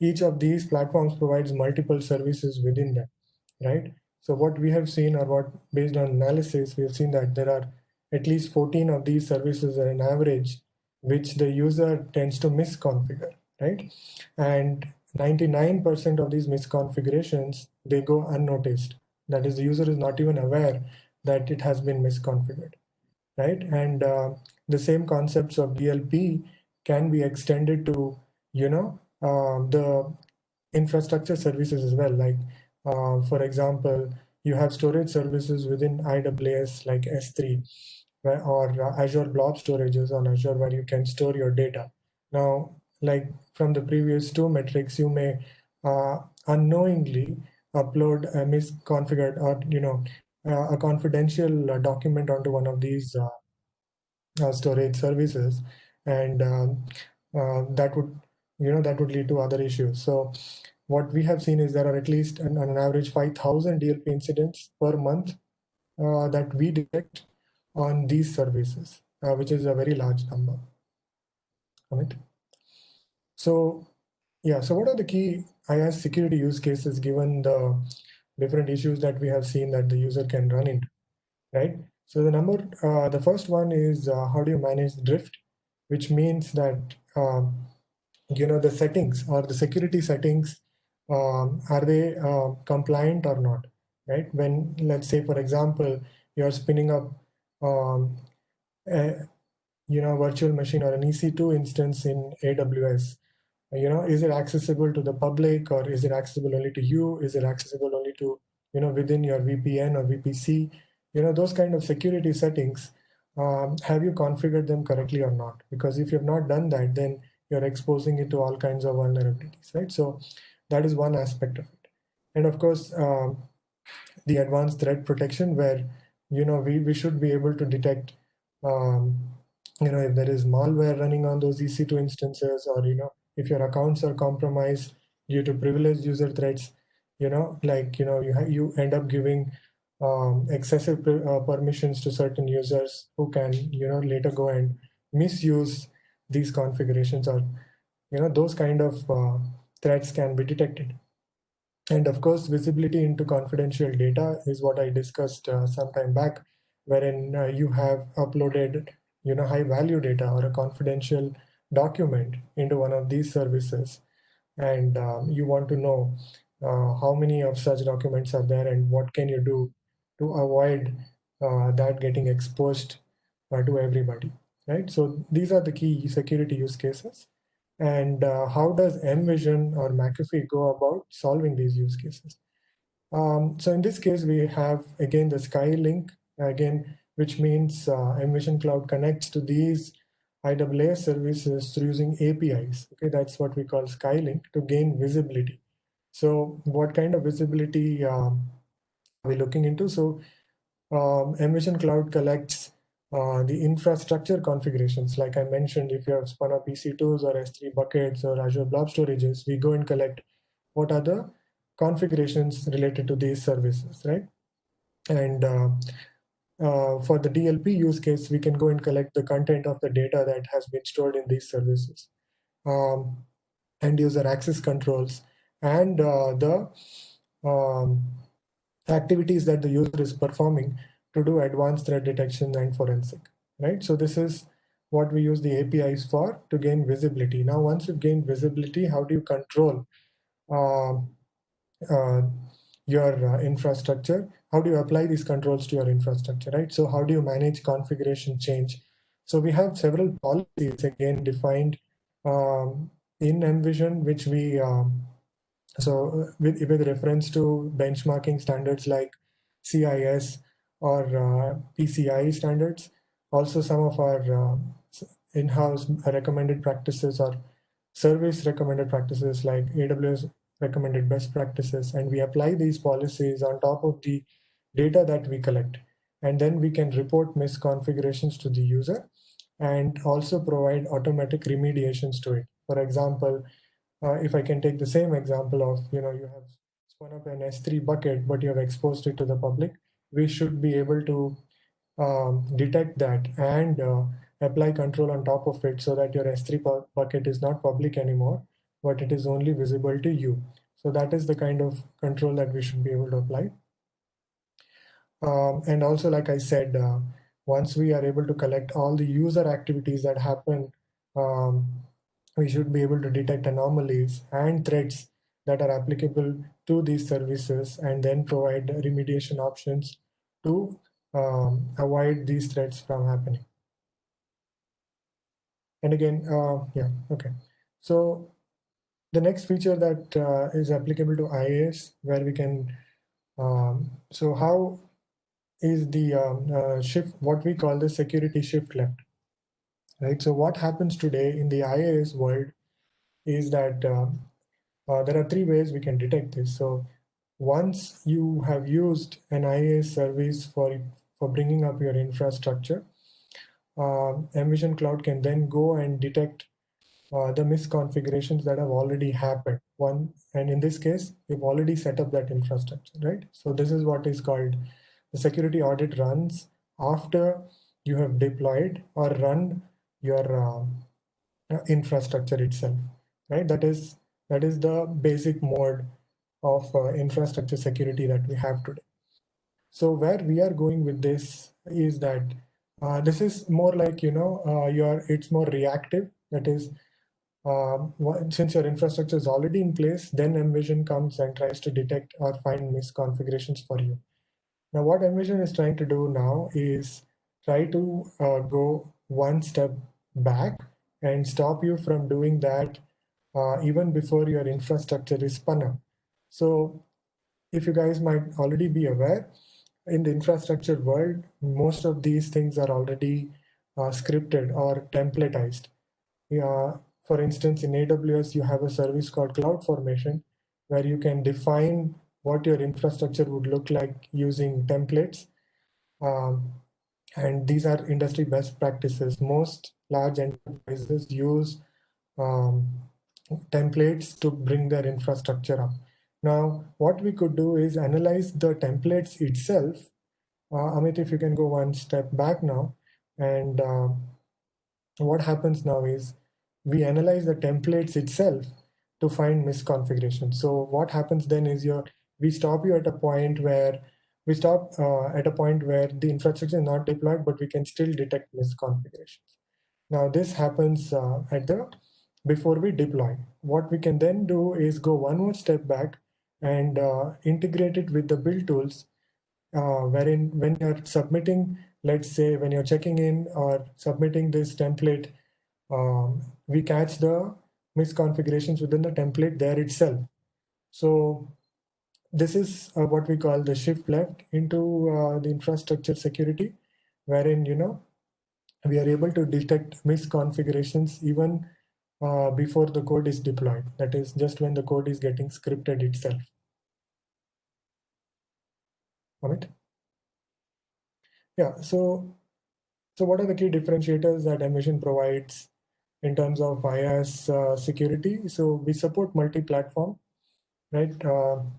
each of these platforms provides multiple services within them, right? So what we have seen, or what based on analysis, we have seen that there are at least 14 of these services on average, which the user tends to misconfigure, right? And 99% of these misconfigurations, they go unnoticed. That is, the user is not even aware that it has been misconfigured, right? And the same concepts of DLP can be extended to, the infrastructure services as well. Like, for example, you have storage services within AWS like S3 or Azure Blob Storages on Azure where you can store your data. Now, like from the previous two metrics, you may unknowingly upload a misconfigured or a confidential document onto one of these storage services, and that would lead to other issues. So what we have seen is there are at least on an average 5,000 DLP incidents per month that we detect on these services, which is a very large number. Amit? So yeah, so what are the key IaaS security use cases given the different issues that we have seen that the user can run into, right? So the first one is how do you manage drift, which means that the settings or the security settings, are they compliant or not, right? When, let's say, for example, you're spinning up a virtual machine or an EC2 instance in AWS, is it accessible to the public, or is it accessible only to you? Is it accessible only to within your VPN or VPC? Those kind of security settings, have you configured them correctly or not? Because if you've not done that, then you're exposing it to all kinds of vulnerabilities, right? So that is one aspect of it. And of course, the advanced threat protection, where we should be able to detect if there is malware running on those EC2 instances, or if your accounts are compromised due to privileged user threats, you end up giving excessive permissions to certain users who can later go and misuse these configurations, or those kind of threats can be detected. And of course, visibility into confidential data is what I discussed some time back, wherein you have uploaded high value data or a confidential document into one of these services, and you want to know how many of such documents are there and what can you do to avoid that getting exposed to everybody, right? So these are the key security use cases. And how does mVision or McAfee go about solving these use cases? So in this case, we have again the Skylink, again, which means mVision Cloud connects to these IaaS services through using APIs. Okay, that's what we call Skylink to gain visibility. So what kind of visibility are we looking into? So mVision Cloud collects the infrastructure configurations. Like I mentioned, if you have spun up EC2s or S3 buckets or Azure Blob Storages, we go and collect what are the configurations related to these services, right? And for the DLP use case, we can go and collect the content of the data that has been stored in these services, end user access controls, and the activities that the user is performing to do advanced threat detection and forensic, right? So this is what we use the APIs for to gain visibility. Now, once you've gained visibility, how do you control your infrastructure? How do you apply these controls to your infrastructure, right? So how do you manage configuration change? So we have several policies again defined in mVision, which we so with reference to benchmarking standards like CIS or PCI standards, also some of our in-house recommended practices or service recommended practices like AWS recommended best practices, and we apply these policies on top of the data that we collect. And then we can report misconfigurations to the user and also provide automatic remediations to it. For example, if I can take the same example of, you have spun up an S3 bucket, but you have exposed it to the public, we should be able to detect that and apply control on top of it so that your S3 bucket is not public anymore, but it is only visible to you. So that is the kind of control that we should be able to apply. And also, like I said, once we are able to collect all the user activities that happen, we should be able to detect anomalies and threats that are applicable to these services and then provide remediation options to avoid these threats from happening. And again, yeah, okay. So the next feature that is applicable to IaaS, where we can, so how is the shift, what we call the security shift left, right? So what happens today in the IaaS world is that there are three ways we can detect this. So once you have used an IaaS service for bringing up your infrastructure, Envision Cloud can then go and detect the misconfigurations that have already happened. And in this case, you've already set up that infrastructure, right? So this is what is called the security audit runs after you have deployed or run your infrastructure itself, right? That is the basic mode of infrastructure security that we have today. So where we are going with this is that this is more like, it's more reactive. That is, since your infrastructure is already in place, then Envision comes and tries to detect or find misconfigurations for you. Now, what Envision is trying to do now is try to go one step back and stop you from doing that even before your infrastructure is spun up. So if you guys might already be aware, in the infrastructure world, most of these things are already scripted or templatized. For instance, in AWS, you have a service called CloudFormation, where you can define what your infrastructure would look like using templates. And these are industry best practices. Most large enterprises use templates to bring their infrastructure up. Now, what we could do is analyze the templates itself. Amit, if you can go one step back now. And what happens now is we analyze the templates itself to find misconfiguration. So what happens then is we stop you at a point where the infrastructure is not deployed, but we can still detect misconfigurations. Now this happens before we deploy. What we can then do is go one more step back and integrate it with the build tools, wherein when you're submitting, let's say when you're checking in or submitting this template, we catch the misconfigurations within the template there itself. So this is what we call the shift left into the infrastructure security, wherein we are able to detect misconfigurations even before the code is deployed. That is just when the code is getting scripted itself. Amit? Yeah. So what are the key differentiators that Envision provides in terms of IaaS security? So we support multi-platform, right? All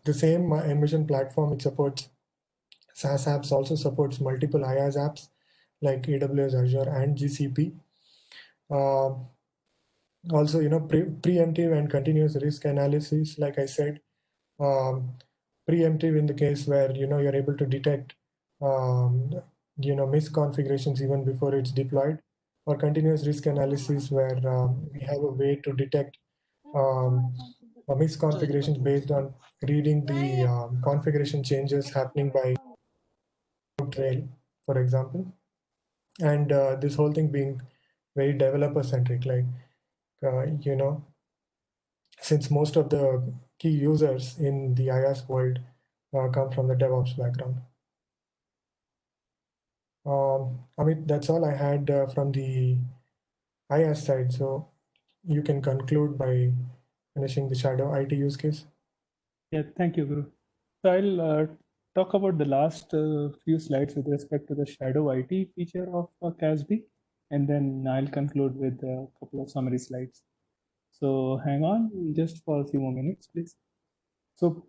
the same Envision platform, it supports SaaS apps, also supports multiple IaaS apps like AWS, Azure, and GCP. Also, preemptive and continuous risk analysis, like I said, preemptive in the case where you're able to detect misconfigurations even before it's deployed, or continuous risk analysis where we have a way to detect misconfigurations based on reading the configuration changes happening by trail, for example, and this whole thing being very developer centric, like since most of the key users in the IaaS world come from the DevOps background. Amit, that's all I had from the IaaS side. So you can conclude by finishing the Shadow IT use case. Yeah, thank you, Guru. So I'll talk about the last few slides with respect to the Shadow IT feature of CASB, and then I'll conclude with a couple of summary slides. So hang on just for a few more minutes, please. So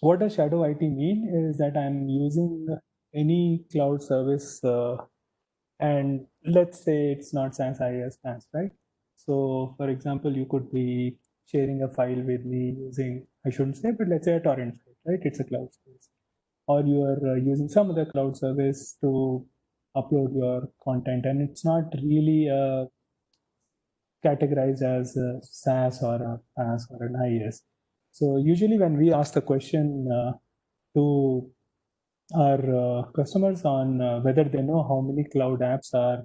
what does Shadow IT mean is that I'm using any cloud service and let's say it's not SaaS, IaaS, PaaS, right? So for example, you could be sharing a file with me using, I shouldn't say, but let's say a torrent file, right? It's a cloud space. Or you are using some other cloud service to upload your content, and it's not really categorized as a SaaS or a PaaS or an IaaS. So usually when we ask the question to our customers on whether they know how many cloud apps are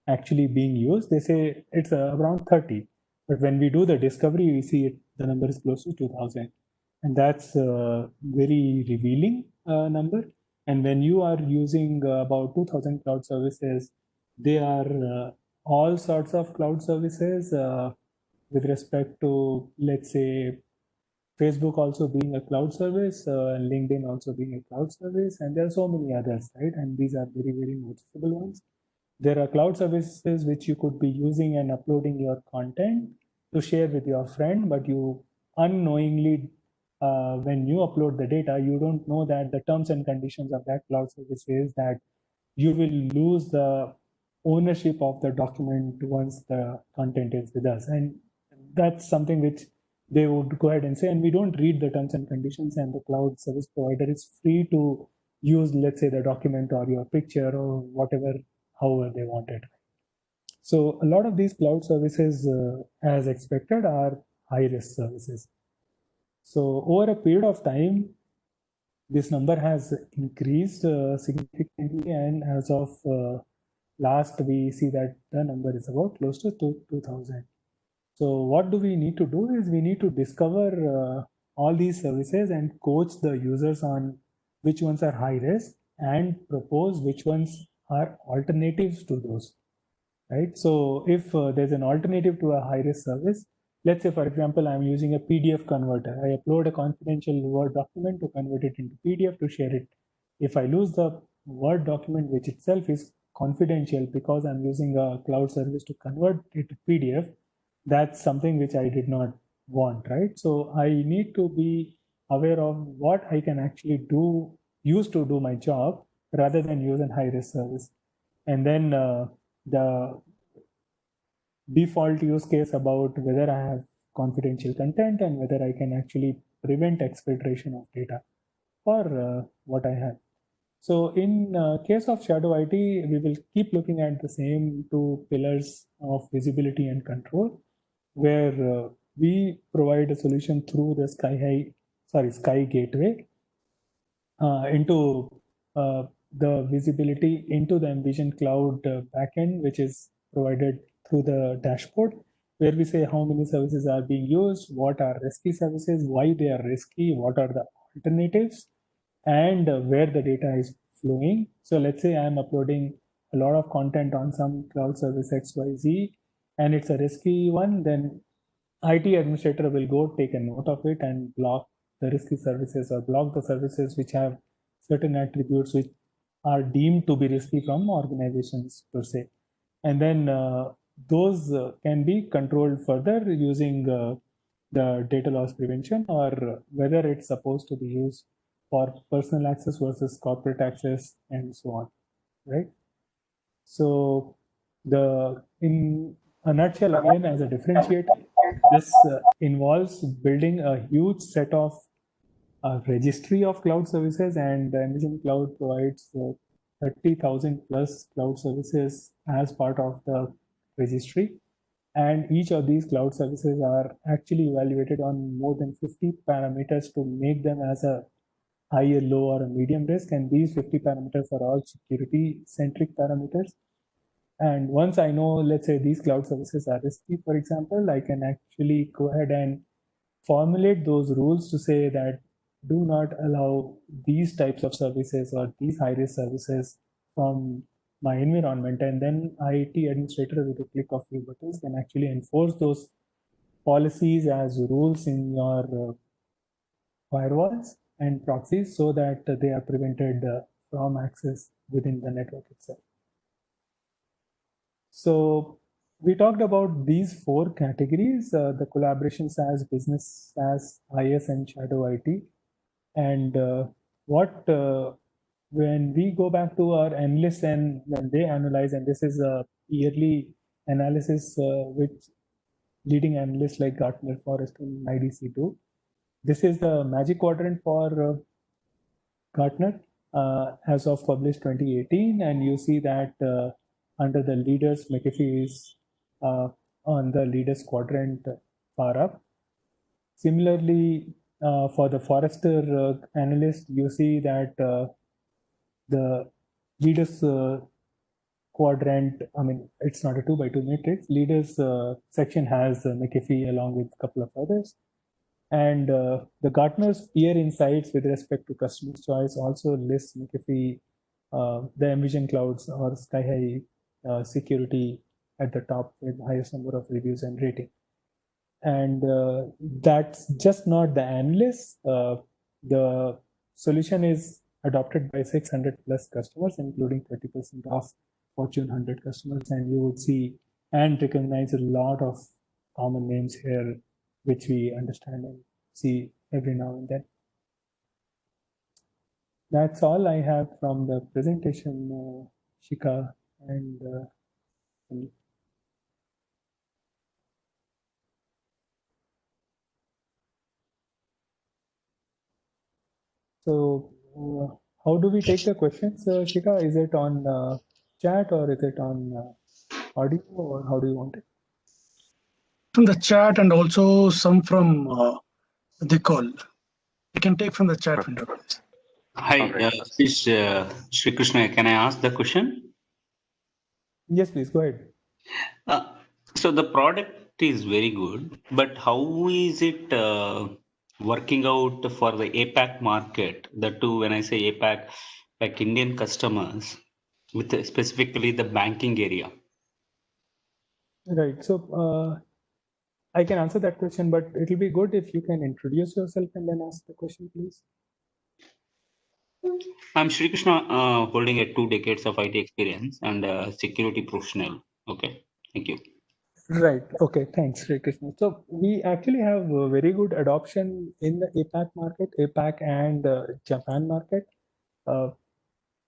actually being used, they say it's around 30. But when we do the discovery, we see the number is close to 2000. And that's a very revealing number. And when you are using about 2000 cloud services, they are all sorts of cloud services with respect to, let's say, Facebook also being a cloud service, and LinkedIn also being a cloud service, and there are so many others, right? And these are very, very noticeable ones. There are cloud services which you could be using and uploading your content to share with your friend, but you unknowingly, when you upload the data, you don't know that the terms and conditions of that cloud service is that you will lose the ownership of the document once the content is with us. And that's something which they would go ahead and say, and we don't read the terms and conditions, and the cloud service provider is free to use, let's say, the document or your picture or whatever, however they want it. So a lot of these cloud services, as expected, are high-risk services. So over a period of time, this number has increased significantly, and as of last, we see that the number is about close to 2000. So what do we need to do is we need to discover all these services and coach the users on which ones are high risk and propose which ones are alternatives to those, right? So if there's an alternative to a high risk service, let's say, for example, I'm using a PDF converter. I upload a confidential Word document to convert it into PDF to share it. If I lose the Word document, which itself is confidential because I'm using a cloud service to convert it to PDF, that's something which I did not want, right? So I need to be aware of what I can actually use to do my job rather than use a high risk service. And then the default use case about whether I have confidential content and whether I can actually prevent exfiltration of data for what I have. So in case of Shadow IT, we will keep looking at the same two pillars of visibility and control, where we provide a solution through the Sky Gateway into the visibility into the Envision Cloud backend, which is provided through the dashboard, where we say how many services are being used, what are risky services, why they are risky, what are the alternatives, and where the data is flowing. So let's say I'm uploading a lot of content on some cloud service XYZ, and it's a risky one, then IT administrator will go take a note of it and block the risky services or block the services which have certain attributes which are deemed to be risky from organizations per se. And then those can be controlled further using the data loss prevention, or whether it's supposed to be used for personal access versus corporate access and so on, right? So in a nutshell, again, as a differentiator, this involves building a huge set of registry of cloud services, and the Envision Cloud provides 30,000 plus cloud services as part of the registry. And each of these cloud services are actually evaluated on more than 50 parameters to make them as a high, a low, or a medium risk. And these 50 parameters are all security centric parameters. And once I know, let's say these cloud services are risky, for example, I can actually go ahead and formulate those rules to say that do not allow these types of services or these high risk services from my environment. And then IT administrator with a click of few buttons can actually enforce those policies as rules in your firewalls and proxies so that they are prevented from access within the network itself. So we talked about these four categories, the collaboration SaaS, business SaaS, IS, and Shadow IT. And when we go back to our analysts and when they analyze, and this is a yearly analysis which leading analysts like Gartner, Forrester, and IDC do. This is the Magic Quadrant for Gartner as of published 2018, and you see that under the leaders, McAfee is on the leaders quadrant far up. Similarly, for the Forrester analyst, you see that the leaders quadrant, I mean, it's not a 2x2 matrix. Leaders section has McAfee along with a couple of others. And the Gartner's peer insights with respect to customer choice also lists McAfee, the Envision Clouds or Sky High security at the top with highest number of reviews and rating. And that's just not the analysts. The solution is adopted by 600 plus customers, including 30% of Fortune 100 customers. And you would see and recognize a lot of common names here, which we understand and see every now and then. That's all I have from the presentation, Shika. And so how do we take the questions, Shika? Is it on chat or is it on audio, or how do you want it? From the chat and also some from the call. You can take from the chat window. Hi, is Sri Krishna. Can I ask the question? Yes, please go ahead. So the product is very good, but how is it working out for the APAC market? That too, when I say APAC, like Indian customers, with specifically the banking area. Right. So I can answer that question, but it'll be good if you can introduce yourself and then ask the question, please. I'm Sri Krishna, holding a 2 decades of IT experience and security professional. Okay, thank you. Right. Okay. Thanks, Sri Krishna. So we actually have a very good adoption in the APAC market, APAC and Japan market.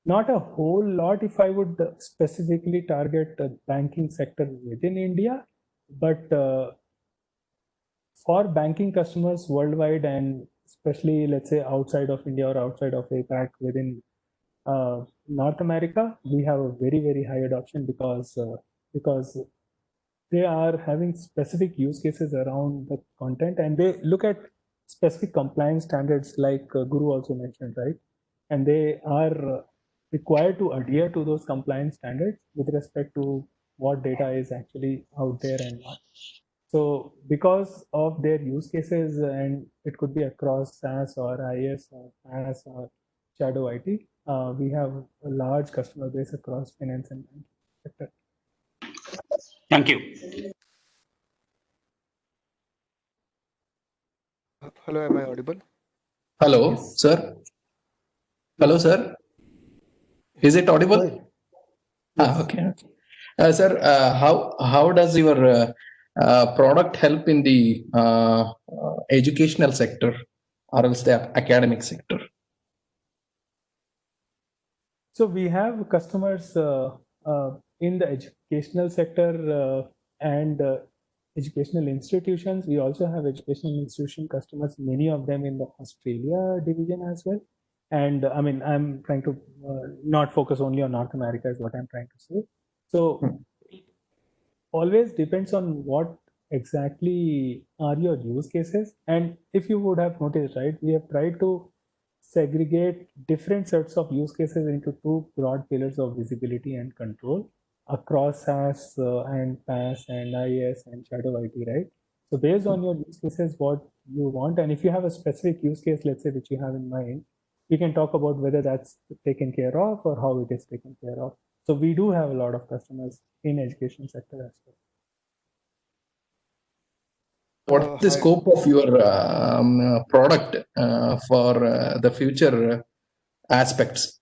Not a whole lot if I would specifically target the banking sector within India, but for banking customers worldwide and especially, let's say, outside of India or outside of APAC within North America, we have a very, very high adoption because they are having specific use cases around the content, and they look at specific compliance standards like Guru also mentioned, right? And they are required to adhere to those compliance standards with respect to what data is actually out there and not. So because of their use cases, and it could be across SaaS or IaaS or PaaS or Shadow IT, we have a large customer base across finance and banking sector. Thank you. Hello, am I audible? Hello, Yes. sir. Hello, sir. Is it audible? Yes. Okay. Sir, how does your product help in the educational sector or else the academic sector? So we have customers in the educational sector and educational institutions. We also have educational institution customers, many of them in the Australia division as well. And I mean, I'm trying to not focus only on North America is what I'm trying to say. So it always depends on what exactly are your use cases. And if you would have noticed, right, we have tried to segregate different sets of use cases into two broad pillars of visibility and control across SaaS and PaaS and IaaS and Shadow IT, right? So based on your use cases, what you want, and if you have a specific use case, let's say, which you have in mind, we can talk about whether that's taken care of or how it is taken care of. So we do have a lot of customers in education sector as well. What's the scope of your product for the future aspects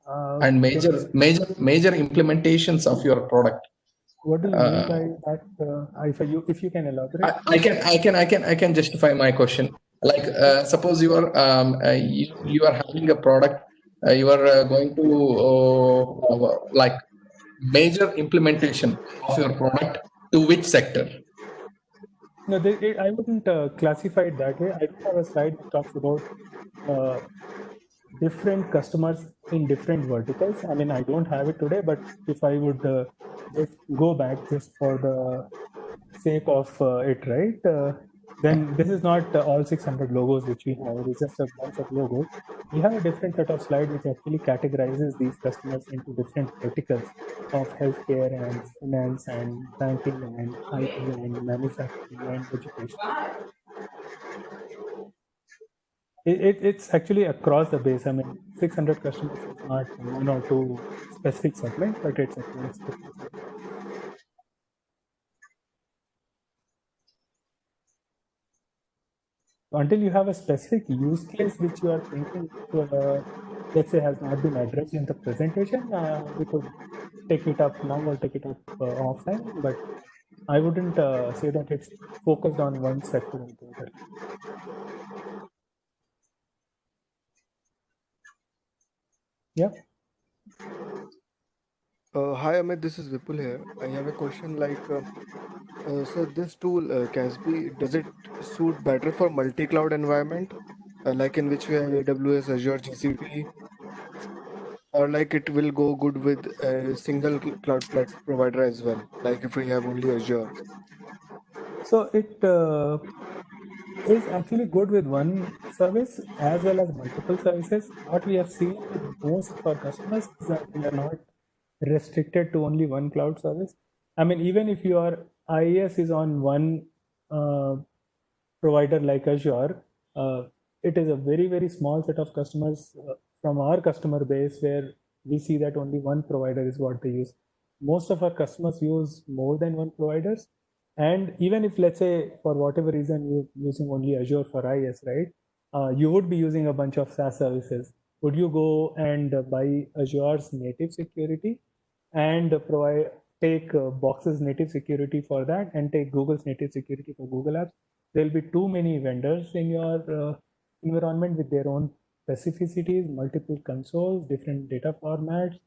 and major implementations of your product? What do you mean by that? If you can elaborate, I can justify my question. Like suppose you are having a product, you are going to like major implementation of your product to which sector? No, I wouldn't classify it that way. I do have a slide that talks about different customers in different verticals. I mean, I don't have it today, but if I would just go back just for the sake of it, right? then this is not all 600 logos which we have. It is just a bunch of logos. We have a different set of slides which actually categorizes these customers into different verticals of healthcare and finance and banking and IT and manufacturing and education. It's actually across the base. I mean, 600 customers is not one or two specific segments, but it's across different segments. Until you have a specific use case which you are thinking, let's say, has not been addressed in the presentation, we could take it up now or take it up offline. But I wouldn't say that it's focused on one sector in total. Yeah. Hi Amit, this is Vipul here. I have a question like, so this tool, Casby, does it suit better for multi-cloud environment, like in which we have AWS, Azure, GCP, or like it will go good with a single cloud platform provider as well, like if we have only Azure? So it is actually good with one service as well as multiple services. What we have seen with most of our customers is that they are not restricted to only one cloud service. I mean, even if your IaaS is on one provider like Azure, it is a very, very small set of customers from our customer base where we see that only one provider is what they use. Most of our customers use more than one providers. And even if, let's say, for whatever reason, you're using only Azure for IaaS, right? You would be using a bunch of SaaS services. Would you go and buy Azure's native security and take Box's native security for that and take Google's native security for Google Apps? There'll be too many vendors in your environment with their own specificities, multiple consoles, different data formats.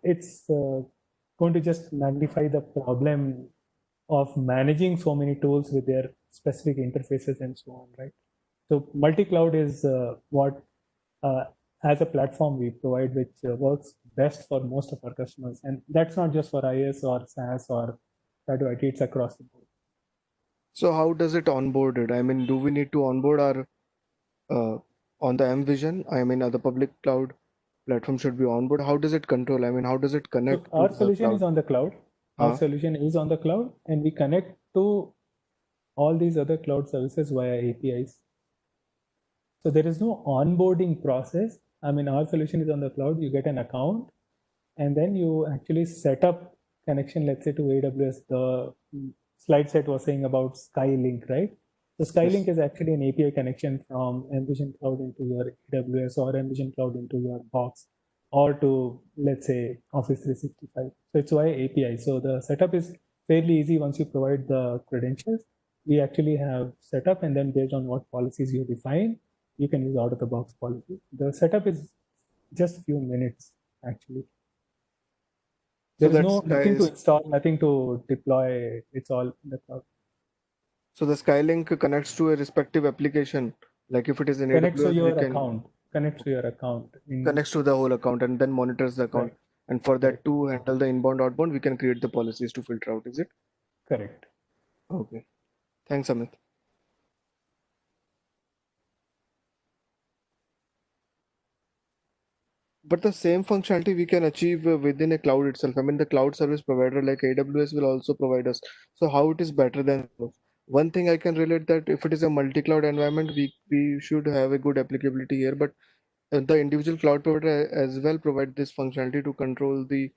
It's going to just magnify the problem of managing so many tools with their specific interfaces and so on, right? So multi-cloud is what, as a platform, we provide, which works best for most of our customers. And that's not just for IaaS or SaaS or Shadow IT, it's across the board. So how does it onboard it? I mean, do we need to onboard our on the mVision? I mean, the public cloud platform should be onboard. How does it control? I mean, how does it connect? So our solution is on the cloud. Our solution is on the cloud, and we connect to all these other cloud services via APIs. So there is no onboarding process. I mean, our solution is on the cloud. You get an account, and then you actually set up connection, let's say, to AWS. The slide set was saying about Skylink, right? So Skylink is actually an API connection from mVision Cloud into your AWS or mVision Cloud into your Box or to, let's say, Office 365. So it's via API. So the setup is fairly easy once you provide the credentials. We actually have setup, and then based on what policies you define, you can use out-of-the-box policy. The setup is just a few minutes, actually. There is nothing to install, nothing to deploy. It's all in the cloud. So the Skylink connects to a respective application. Like if it is in connects AWS, to your account. Connects to your account. Connects to the whole account and then monitors the account. Right. And for that to handle the inbound, outbound, we can create the policies to filter out. Is it? Correct. Okay. Thanks, Amit. But the same functionality we can achieve within a cloud itself. I mean, the cloud service provider like AWS will also provide us. So how it is better than one thing I can relate that if it is a multi-cloud environment, we should have a good applicability here. But the individual cloud provider as well provide this functionality to control the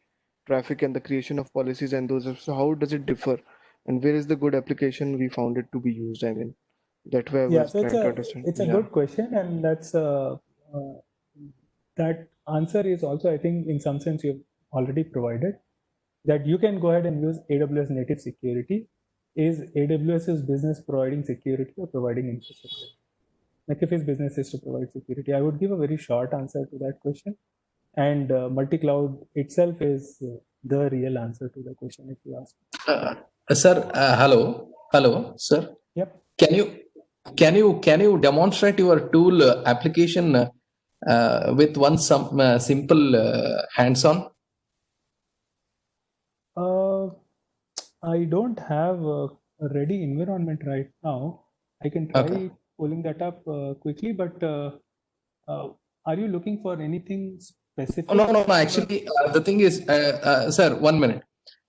traffic and the creation of policies and those. So how does it differ? And where is the good application we found it to be used? I mean, that way I was trying to understand. It's a good question, and that's that answer is also, I think, in some sense you've already provided, that you can go ahead and use AWS native security. Is AWS's business providing security or providing infrastructure? Like if his business is to provide security, I would give a very short answer to that question. And multi-cloud itself is the real answer to the question if you ask. Sir, hello, sir. Yep. Can you demonstrate your tool application with one simple hands-on? I don't have a ready environment right now, I can try Okay. pulling that up quickly, but are you looking for anything specific? Oh, no. Actually, the thing is, sir, 1 minute.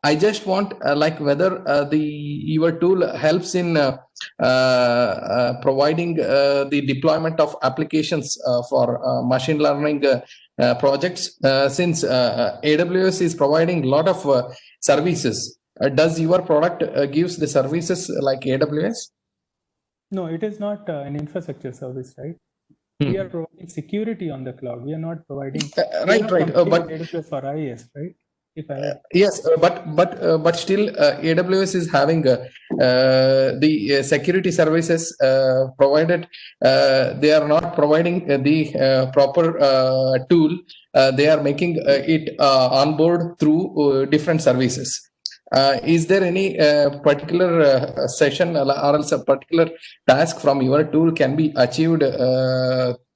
I just want like whether the your tool helps in providing the deployment of applications for machine learning projects. Since AWS is providing a lot of services, does your product gives the services like AWS? No, it is not an infrastructure service, right? We are providing security on the cloud. We are not providing. We are not competing But with AWS for IaaS, right? If I would. yes, but still, AWS is having the security services provided. They are not providing the proper tool. They are making it on board through different services. Is there any particular session or else a particular task from your tool can be achieved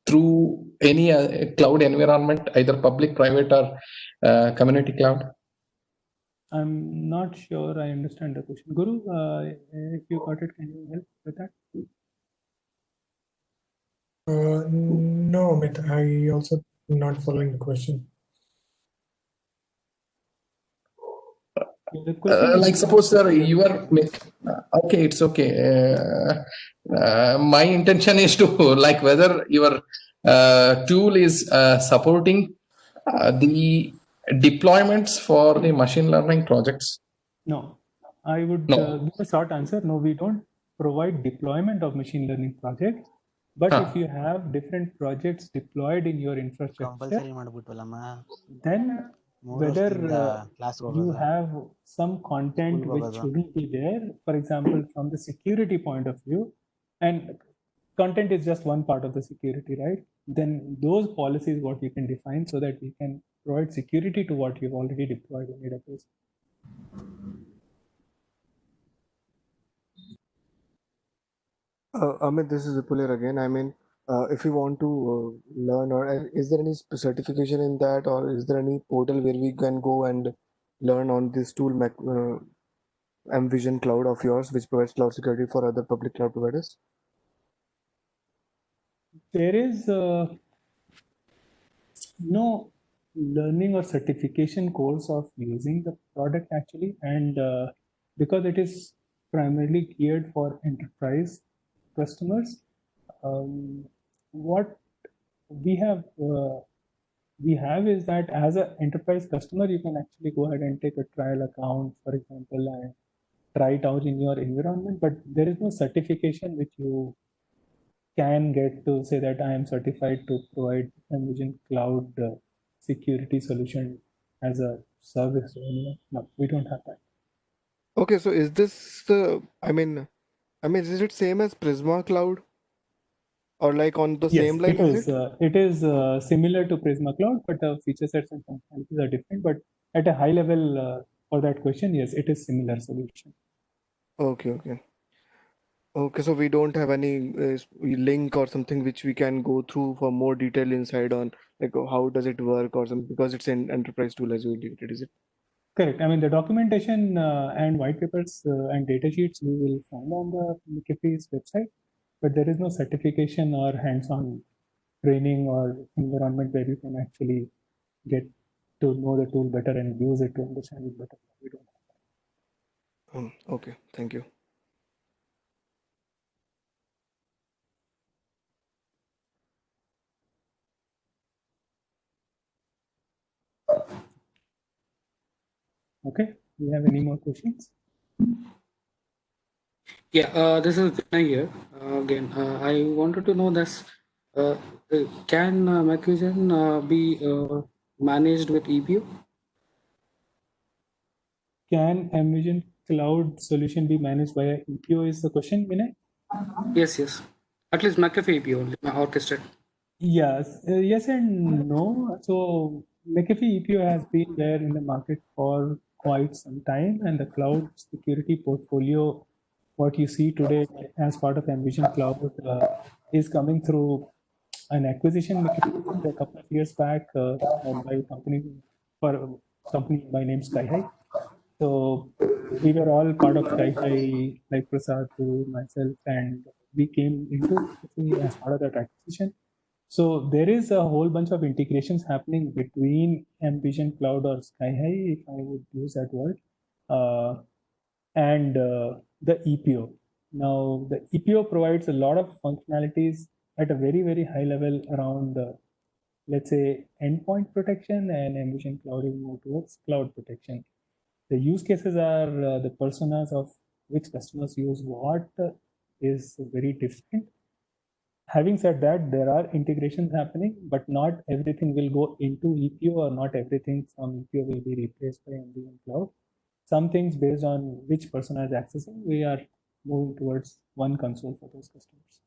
through any cloud environment, either public, private, or community cloud? I'm not sure I understand the question. Guru, if you got it, can you help with that? No, Amit, I also not following the question. The question Like suppose, sir, you are okay. It's okay. My intention is to like whether your tool is supporting the deployments for the machine learning projects. No, I would No. give a short answer. No, we don't provide deployment of machine learning projects. But if you have different projects deployed in your infrastructure, then whether you have some content which shouldn't be there, for example, from the security point of view, and content is just one part of the security, right? Then those policies what you can define so that we can provide security to what you've already deployed in AWS. Amit, this is Vipul here again. I mean, if you want to learn, or is there any certification in that, or is there any portal where we can go and learn on this tool, mVision Cloud of yours, which provides cloud security for other public cloud providers? There is no learning or certification course of using the product actually, and because it is primarily geared for enterprise customers, what we have is that as an enterprise customer, you can actually go ahead and take a trial account, for example, and try it out in your environment, but there is no certification which you can get to say that I am certified to provide mVision Cloud security solution as a service. No, we don't have that. Okay, so is this I mean, is it same as Prisma Cloud, or like on the same line? It is similar to Prisma Cloud, but the feature sets and functionalities are different. But at a high level, for that question, yes, it is similar solution. Okay. So we don't have any link or something which we can go through for more detailed insight on, like how does it work or something, because it's an enterprise tool as you indicated, is it? Correct. I mean, the documentation and white papers and data sheets you will find on the McAfee's website, but there is no certification or hands-on training or environment where you can actually get to know the tool better and use it to understand it better. We don't have that. Okay, thank you. Okay, do you have any more questions? Yeah, this is Vinay here. Again, I wanted to know this. Can mVision be managed with EPO? Can mVision Cloud solution be managed via EPO is the question, Vinay? Yes. At least McAfee EPO only, orchestrated. Yes, yes and no. So McAfee EPO has been there in the market for quite some time, and the cloud security portfolio, what you see today as part of mVision Cloud, is coming through an acquisition McAfee a couple of years back by a company by name SkyHigh. So we were all part of SkyHigh, like Prasad, myself, and we came into as part of that acquisition. So there is a whole bunch of integrations happening between Ambition Cloud or SkyHigh, if I would use that word, and the EPO. Now, the EPO provides a lot of functionalities at a very, very high level around, let's say, endpoint protection, and Ambition Cloud is more towards cloud protection. The use cases are the personas of which customers use what is very different. Having said that, there are integrations happening, but not everything will go into EPO, or not everything from EPO will be replaced by Ambition Cloud. Some things based on which persona is accessing, we are moving towards one console for those customers.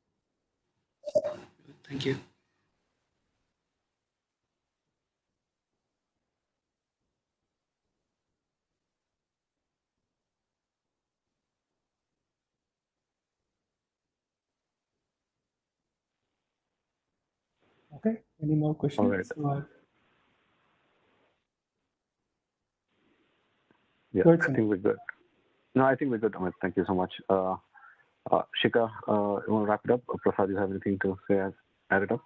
Thank you. Okay, any more questions? All right. Yeah, Go ahead, I think we're good. No, I think we're good, Amit. Thank you so much. Shika, you want to wrap it up? Or Prasad, you have anything to say? Add it up?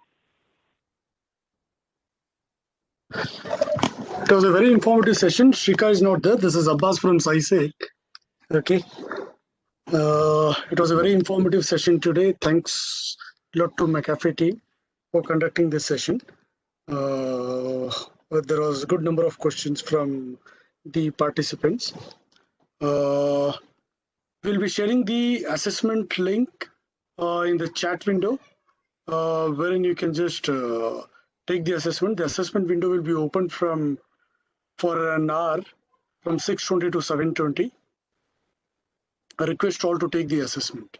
It was a very informative session. Shrika is not there. This is Abbas from SciSec. Okay. It was a very informative session today. Thanks a lot to McAfee team for conducting this session. There was a good number of questions from the participants. We'll be sharing the assessment link in the chat window, wherein you can just take the assessment. The assessment window will be open for an hour from 6:20 to 7:20. I request all to take the assessment.